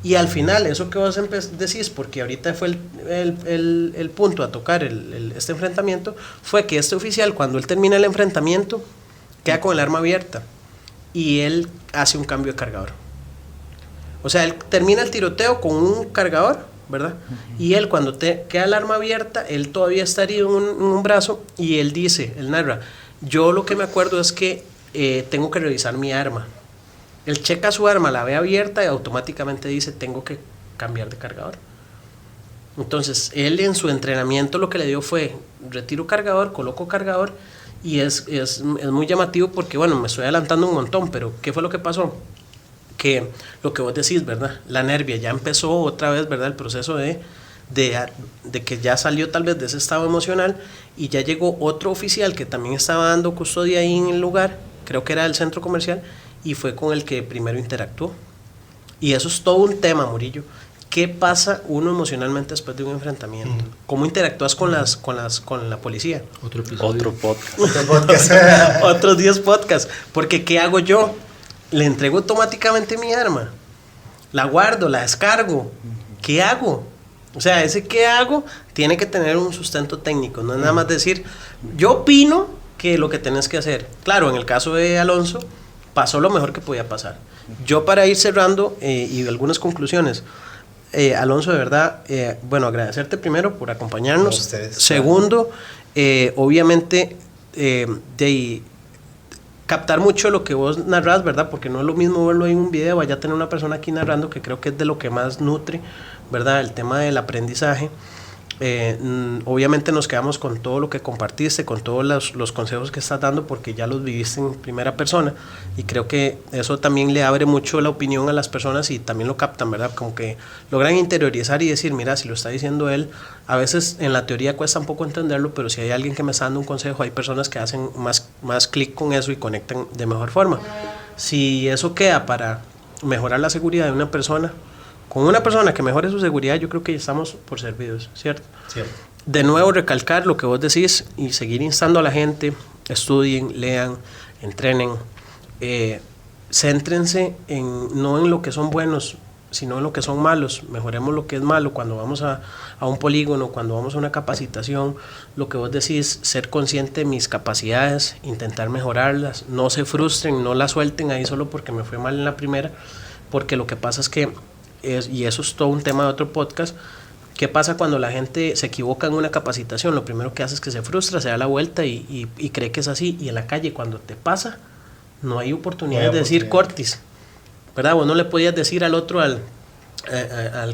Y al final, eso que vos decís, porque ahorita fue el punto a tocar este enfrentamiento, fue que este oficial, cuando él termina el enfrentamiento, queda con el arma abierta y él hace un cambio de cargador. O sea, él termina el tiroteo con un cargador, ¿verdad? Y él, cuando queda el arma abierta, él todavía está herido en un brazo, y él narra: yo lo que me acuerdo es que tengo que revisar mi arma. Él checa su arma, la ve abierta y automáticamente dice: tengo que cambiar de cargador. Entonces, él en su entrenamiento lo que le dio fue: retiro cargador, coloco cargador, y es muy llamativo porque, bueno, me estoy adelantando un montón, pero ¿qué fue lo que pasó? Que lo que vos decís, ¿verdad? La nervia ya empezó otra vez, ¿verdad? El proceso de que ya salió tal vez de ese estado emocional, y ya llegó otro oficial que también estaba dando custodia ahí en el lugar, creo que era del centro comercial, y fue con el que primero interactuó. Y eso es todo un tema, Murillo. ¿Qué pasa uno emocionalmente después de un enfrentamiento? ¿Cómo interactúas con la policía? Otro episodio. Otro podcast. Otros 10 podcasts. Porque ¿qué hago yo? Le entrego automáticamente mi arma, la guardo, la descargo. ¿Qué hago? O sea, ese ¿qué hago? Tiene que tener un sustento técnico. No es nada más decir: yo opino que lo que tenés que hacer. Claro, en el caso de Alonso, pasó lo mejor que podía pasar. Yo, para ir cerrando y algunas conclusiones, Alonso, de verdad, bueno, agradecerte primero por acompañarnos. A ustedes. Segundo, obviamente, captar mucho lo que vos narrás, ¿verdad? Porque no es lo mismo verlo en un video, vaya a tener una persona aquí narrando, que creo que es de lo que más nutre, ¿verdad? El tema del aprendizaje. Obviamente nos quedamos con todo lo que compartiste, con todos los consejos que estás dando, porque ya los viviste en primera persona, y creo que eso también le abre mucho la opinión a las personas y también lo captan, ¿verdad? Como que logran interiorizar y decir: mira, si lo está diciendo él, a veces en la teoría cuesta un poco entenderlo, pero si hay alguien que me está dando un consejo, hay personas que hacen más clic con eso y conectan de mejor forma. Si eso queda para mejorar la seguridad de una persona, con una persona que mejore su seguridad, yo creo que ya estamos por servidos, ¿cierto? Cierto. De nuevo, recalcar lo que vos decís y seguir instando a la gente: estudien, lean, entrenen, céntrense no en lo que son buenos, sino en lo que son malos. Mejoremos lo que es malo cuando vamos a un polígono, cuando vamos a una capacitación. Lo que vos decís, ser consciente de mis capacidades, intentar mejorarlas, no se frustren, no la suelten ahí solo porque me fue mal en la primera, porque lo que pasa es que, y eso es todo un tema de otro podcast, ¿qué pasa cuando la gente se equivoca en una capacitación? Lo primero que hace es que se frustra, se da la vuelta y cree que es así, y en la calle cuando te pasa, no hay oportunidad de decir cortis, ¿verdad? Vos no le podías decir al otro, al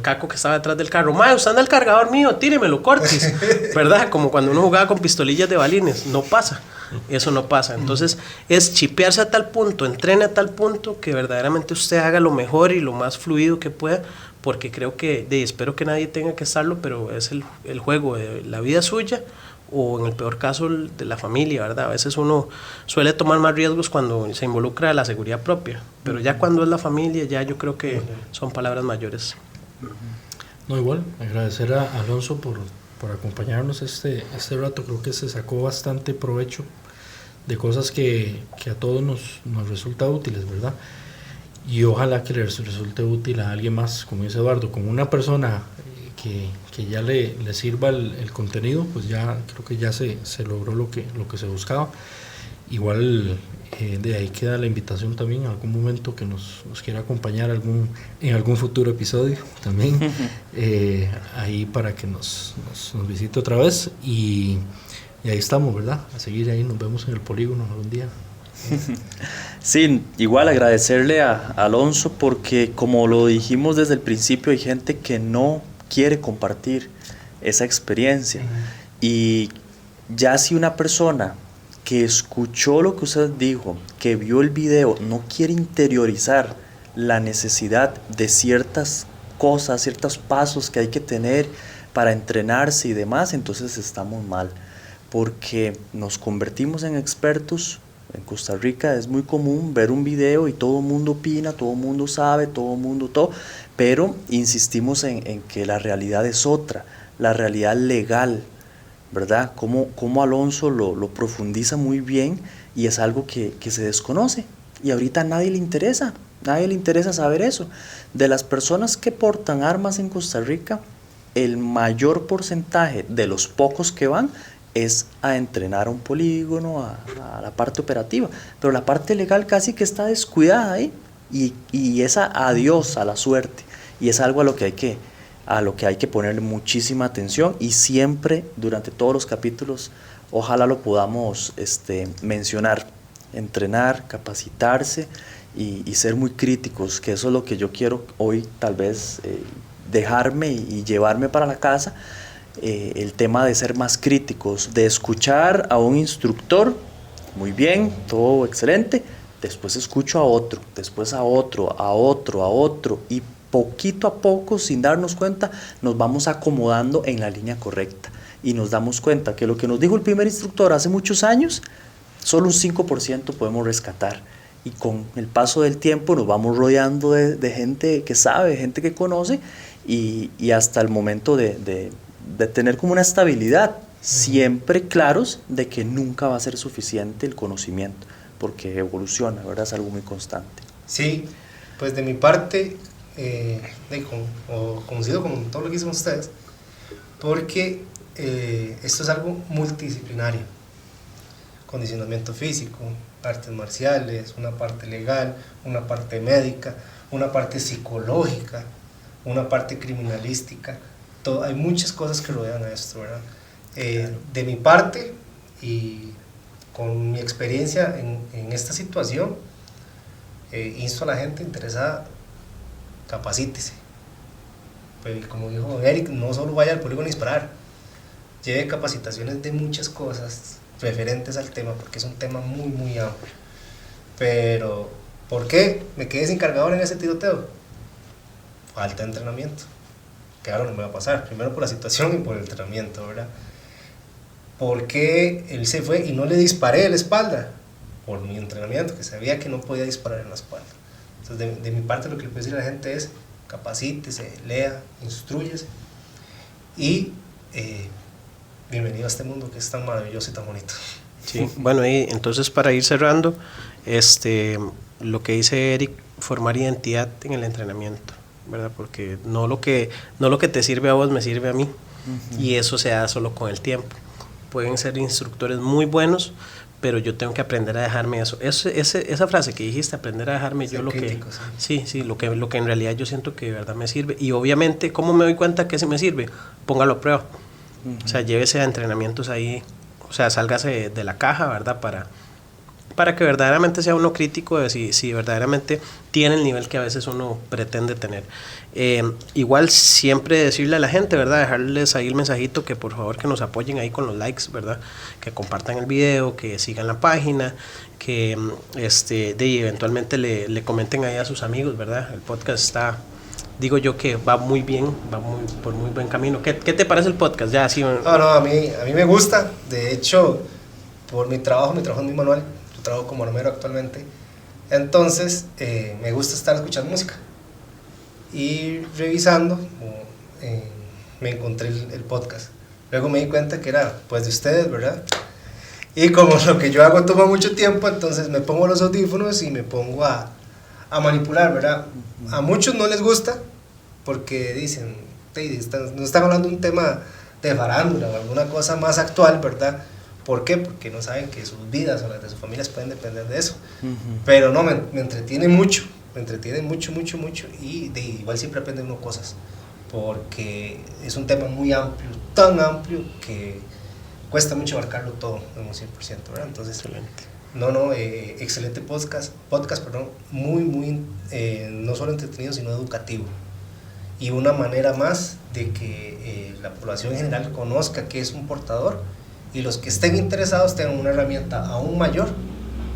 caco que estaba detrás del carro: mae, usted anda el cargador mío, tíremelo, cortis, ¿verdad? Como cuando uno jugaba con pistolillas de balines. No pasa, eso no pasa. Entonces es chipearse a tal punto, entrene a tal punto que verdaderamente usted haga lo mejor y lo más fluido que pueda, porque creo que, espero que nadie tenga que estarlo, pero es el juego de la vida suya, o en el peor caso de la familia, ¿verdad? A veces uno suele tomar más riesgos cuando se involucra la seguridad propia, pero ya cuando es la familia, ya yo creo que son palabras mayores. No, igual, agradecer a Alonso por acompañarnos este rato. Creo que se sacó bastante provecho de cosas que a todos nos resulta útiles, ¿verdad? Y ojalá que les resulte útil a alguien más, como dice Eduardo, como una persona que ya le sirva el contenido, pues ya creo que ya se logró lo que se buscaba. Igual de ahí queda la invitación también en algún momento que nos quiera acompañar en algún futuro episodio también, ahí para que nos visite otra vez, y ahí estamos, ¿verdad? A seguir ahí, nos vemos en el polígono algún día. Sí, igual agradecerle a Alonso, porque como lo dijimos desde el principio, hay gente que no quiere compartir esa experiencia, y ya si una persona que escuchó lo que usted dijo, que vio el video, no quiere interiorizar la necesidad de ciertas cosas, ciertos pasos que hay que tener para entrenarse y demás, entonces estamos mal, porque nos convertimos en expertos. En Costa Rica es muy común ver un video y todo el mundo opina, todo el mundo sabe, todo el mundo todo, pero insistimos en que la realidad es otra, la realidad legal, ¿verdad? Como Alonso lo profundiza muy bien, y es algo que se desconoce, y ahorita a nadie le interesa saber eso. De las personas que portan armas en Costa Rica, el mayor porcentaje de los pocos que van es a entrenar a un polígono, a la parte operativa, pero la parte legal casi que está descuidada ahí, y esa adiós a la suerte, y es algo a lo que hay que ponerle muchísima atención, y siempre durante todos los capítulos ojalá lo podamos mencionar: entrenar, capacitarse y ser muy críticos, que eso es lo que yo quiero hoy tal vez dejarme y llevarme para la casa. El tema de ser más críticos, de escuchar a un instructor, muy bien, todo excelente, después escucho a otro, después a otro, y poquito a poco, sin darnos cuenta, nos vamos acomodando en la línea correcta, y nos damos cuenta que lo que nos dijo el primer instructor hace muchos años, solo un 5% podemos rescatar, y con el paso del tiempo nos vamos rodeando de gente que sabe, gente que conoce, y hasta el momento de tener como una estabilidad, siempre claros de que nunca va a ser suficiente el conocimiento, porque evoluciona, ¿verdad? Es algo muy constante. Sí, pues de mi parte, coincido con todo lo que dicen ustedes, porque esto es algo multidisciplinario: condicionamiento físico, artes marciales, una parte legal, una parte médica, una parte psicológica, una parte criminalística. Hay muchas cosas que rodean a esto, ¿verdad? Claro. De mi parte, y con mi experiencia en esta situación, insto a la gente interesada: capacítese. Pues, como dijo Eric, no solo vaya al polígono a disparar, lleve capacitaciones de muchas cosas referentes al tema, porque es un tema muy muy amplio. Pero ¿por qué me quedé sin cargador en ese tiroteo? Falta de entrenamiento, que ahora no me va a pasar, primero por la situación y por el entrenamiento, ¿verdad? ¿Por qué él se fue y no le disparé de la espalda? por mi entrenamiento, que sabía que no podía disparar en la espalda. Entonces, de mi parte, lo que le puedo decir a la gente es: capacítese, lea, instrúyese y bienvenido a este mundo que es tan maravilloso y tan bonito. Sí, bueno, y entonces para ir cerrando, lo que dice Eric, formar identidad en el entrenamiento, ¿verdad? Porque no lo que te sirve a vos me sirve a mí, y eso se da solo con el tiempo. Pueden ser instructores muy buenos, pero yo tengo que aprender a dejarme eso. Esa frase que dijiste, aprender a dejarme yo lo crítico, que... Sí, lo que en realidad yo siento que de verdad me sirve. Y obviamente, ¿cómo me doy cuenta que se me sirve? Póngalo a prueba. O sea, llévese a entrenamientos ahí, o sea, sálgase de la caja, ¿verdad? Para que verdaderamente sea uno crítico de si verdaderamente tiene el nivel que a veces uno pretende tener. Igual siempre decirle a la gente, ¿verdad? Dejarles ahí el mensajito que por favor que nos apoyen ahí con los likes, ¿verdad? Que compartan el video, que sigan la página, que eventualmente le comenten ahí a sus amigos, ¿verdad? El podcast está, digo yo que va muy bien, por muy buen camino. ¿Qué te parece el podcast? Ya así. No, a mí me gusta. De hecho, por mi trabajo es muy manual. Yo trabajo como armero actualmente. Entonces, me gusta estar escuchando música. Y revisando, me encontré el podcast. Luego me di cuenta que era pues de ustedes, ¿verdad? Y como lo que yo hago toma mucho tiempo, entonces me pongo los audífonos y me pongo a manipular, ¿verdad? A muchos no les gusta porque dicen, no están hablando de un tema de farándula o alguna cosa más actual, ¿verdad? ¿Por qué? Porque no saben que sus vidas o las de sus familias pueden depender de eso. Pero no, me entretiene mucho. Me entretiene mucho y igual siempre aprende uno cosas, porque es un tema muy amplio, tan amplio que cuesta mucho abarcarlo todo en un 100%, ¿verdad? Entonces, excelente podcast, muy, no solo entretenido, sino educativo, y una manera más de que la población en general conozca que es un portador, y los que estén interesados tengan una herramienta aún mayor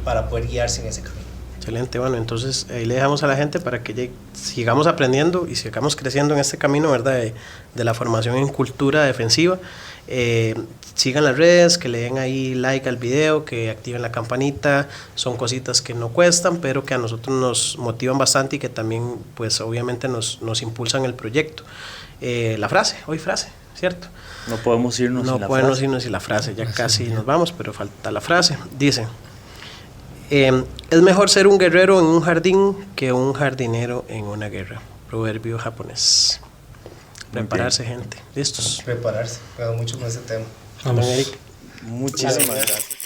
para poder guiarse en ese camino. Excelente, bueno, entonces ahí le dejamos a la gente para que sigamos aprendiendo y sigamos creciendo en este camino, ¿verdad? De la formación en cultura defensiva. Sigan las redes, que le den ahí like al video, que activen la campanita. Son cositas que no cuestan, pero que a nosotros nos motivan bastante y que también, pues obviamente nos impulsan el proyecto. La frase, ¿cierto? No podemos irnos sin la frase, ya casi nos vamos, pero falta la frase. Dice: es mejor ser un guerrero en un jardín que un jardinero en una guerra. Proverbio japonés. Prepararse, gente. ¿Listos? Prepararse. Cuidado mucho con ese tema. Vamos. Eric. Muchísimas gracias.